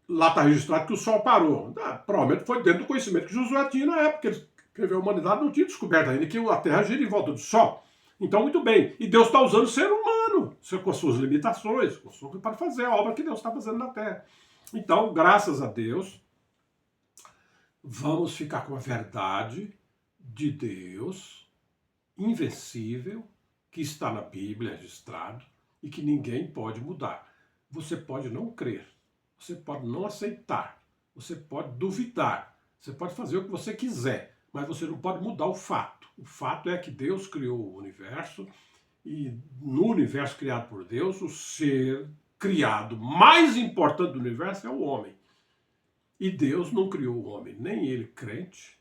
lá está registrado que o Sol parou. Provavelmente foi dentro do conhecimento que Josué tinha na época, que ele escreveu a humanidade, não tinha descoberto ainda que a Terra gira em volta do Sol. Então, muito bem. E Deus está usando o ser humano, com as suas limitações, para fazer a obra que Deus está fazendo na Terra. Então, graças a Deus, vamos ficar com a verdade de Deus, invencível, que está na Bíblia registrado e que ninguém pode mudar. Você pode não crer, você pode não aceitar, você pode duvidar, você pode fazer o que você quiser, mas você não pode mudar o fato. O fato é que Deus criou o universo e no universo criado por Deus, o ser criado mais importante do universo é o homem. E Deus não criou o homem, nem ele crente,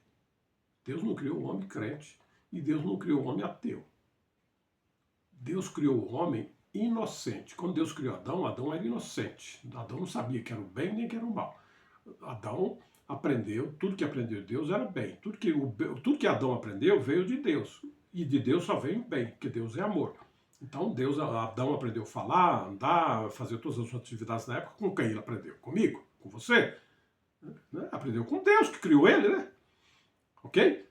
Deus não criou o homem crente e Deus não criou o homem ateu. Deus criou o homem inocente. Quando Deus criou Adão, Adão era inocente. Adão não sabia que era o bem nem que era o mal. Adão aprendeu, tudo que aprendeu de Deus era bem. Tudo que Adão aprendeu veio de Deus. E de Deus só veio o bem, porque Deus é amor. Então Adão aprendeu a falar, andar, fazer todas as suas atividades na época. Com quem ele aprendeu? Comigo? Com você? Né? Aprendeu com Deus, que criou ele, né? Ok?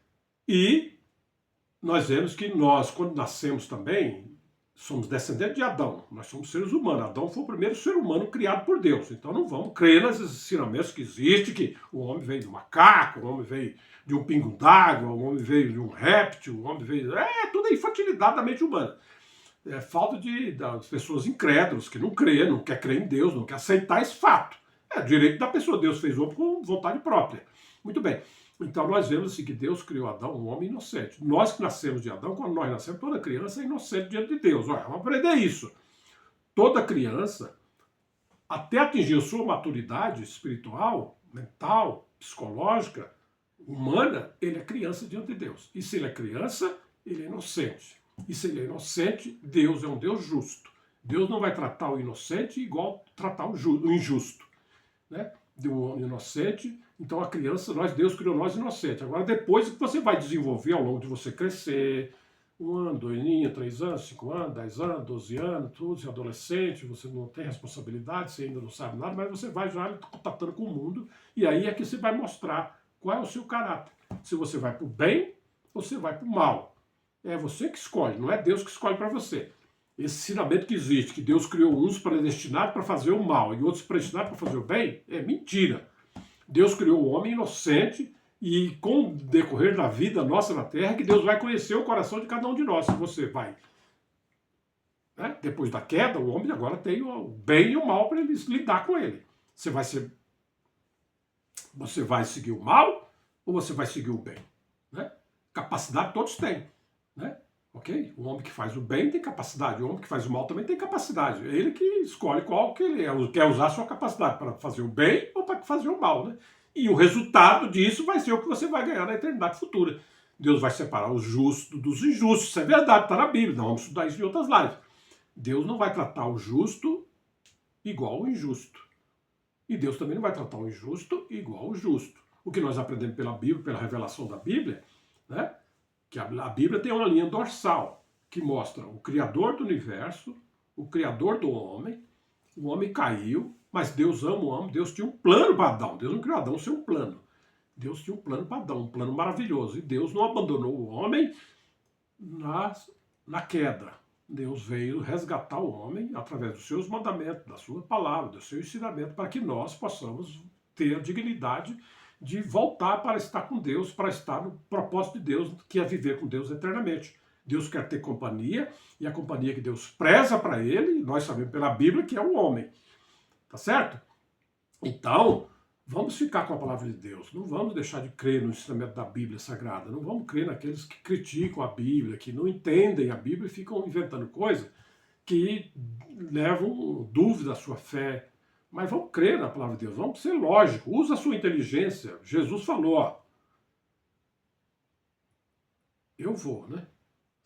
E nós vemos que nós, quando nascemos também, somos descendentes de Adão. Nós somos seres humanos. Adão foi o primeiro ser humano criado por Deus. Então não vamos crer nesses ensinamentos que existe, que o homem veio de um macaco, o homem veio de um pingo d'água, o homem veio de um réptil, o homem veio... tudo é infantilidade da mente humana. É falta das pessoas incrédulas, que não crê, não quer crer em Deus, não quer aceitar esse fato. É direito da pessoa. Deus fez o homem com vontade própria. Muito bem. Então nós vemos assim, que Deus criou Adão, um homem inocente. Nós que nascemos de Adão, quando nós nascemos, toda criança é inocente diante de Deus. Olha, vamos aprender isso. Toda criança, até atingir a sua maturidade espiritual, mental, psicológica, humana, ele é criança diante de Deus. E se ele é criança, ele é inocente. E se ele é inocente, Deus é um Deus justo. Deus não vai tratar o inocente igual tratar o injusto. Né? Do inocente, então a criança, Deus criou nós inocentes. Agora, depois que você vai desenvolver ao longo de você crescer, 1 ano, 2 aninhos, 3 anos, 5 anos, 10 anos, 12 anos, tudo, você é adolescente, você não tem responsabilidade, você ainda não sabe nada, mas você vai já contatando com o mundo, e aí é que você vai mostrar qual é o seu caráter. Se você vai para o bem ou você vai para o mal. É você que escolhe, não é Deus que escolhe para você. Esse ensinamento que existe, que Deus criou uns predestinados para fazer o mal e outros predestinados para fazer o bem, é mentira. Deus criou o homem inocente e com o decorrer da vida nossa na Terra, que Deus vai conhecer o coração de cada um de nós. Se você vai, né? Depois da queda, o homem agora tem o bem e o mal para ele lidar com ele. Você vai seguir o mal ou você vai seguir o bem? Né? Capacidade todos têm. Né? Ok? Ok? O homem que faz o bem tem capacidade, o homem que faz o mal também tem capacidade. É ele que escolhe qual que ele quer usar a sua capacidade, para fazer o bem ou para fazer o mal, né? E o resultado disso vai ser o que você vai ganhar na eternidade futura. Deus vai separar os justos dos injustos. Isso é verdade, está na Bíblia. Nós vamos estudar isso em outras lives. Deus não vai tratar o justo igual ao injusto. E Deus também não vai tratar o injusto igual ao justo. O que nós aprendemos pela Bíblia, pela revelação da Bíblia, né? Que a Bíblia tem uma linha dorsal que mostra o Criador do universo, o Criador do homem. O homem caiu, mas Deus ama o homem. Deus tinha um plano para Adão. Deus não criou Adão sem um plano. Deus tinha um plano para Adão, um plano maravilhoso. E Deus não abandonou o homem na queda. Deus veio resgatar o homem através dos seus mandamentos, da sua palavra, do seu ensinamento, para que nós possamos ter a dignidade de voltar para estar com Deus, para estar no propósito de Deus, que é viver com Deus eternamente. Deus quer ter companhia, e a companhia que Deus preza para ele, nós sabemos pela Bíblia que é o homem. Tá certo? Então, vamos ficar com a palavra de Deus. Não vamos deixar de crer no ensinamento da Bíblia Sagrada. Não vamos crer naqueles que criticam a Bíblia, que não entendem a Bíblia e ficam inventando coisas que levam dúvida à sua fé. Mas vamos crer na palavra de Deus. Vamos ser lógicos. Usa a sua inteligência. Jesus falou, ó, eu vou, né?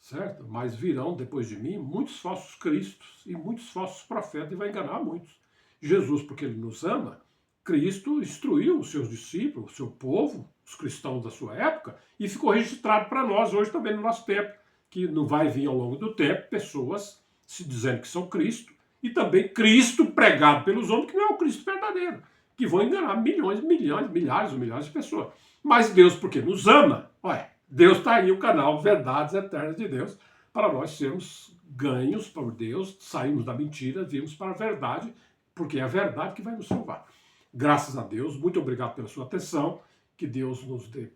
Certo? Mas virão depois de mim muitos falsos cristos e muitos falsos profetas e vai enganar muitos. Jesus, porque ele nos ama, Cristo instruiu os seus discípulos, o seu povo, os cristãos da sua época, e ficou registrado para nós hoje também no nosso tempo, que não vai vir ao longo do tempo pessoas se dizendo que são Cristo, e também Cristo pregado pelos homens, que não é o Cristo verdadeiro, que vão enganar milhões, milhares, milhares de pessoas. Mas Deus, porque nos ama, olha, Deus está aí, o canal Verdades Eternas de Deus, para nós sermos ganhos por Deus, sairmos da mentira, virmos para a verdade, porque é a verdade que vai nos salvar. Graças a Deus, muito obrigado pela sua atenção, que Deus nos dê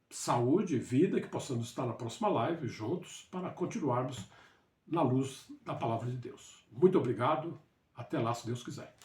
saúde e vida, que possamos estar na próxima live juntos para continuarmos na luz da palavra de Deus. Muito obrigado, até lá se Deus quiser.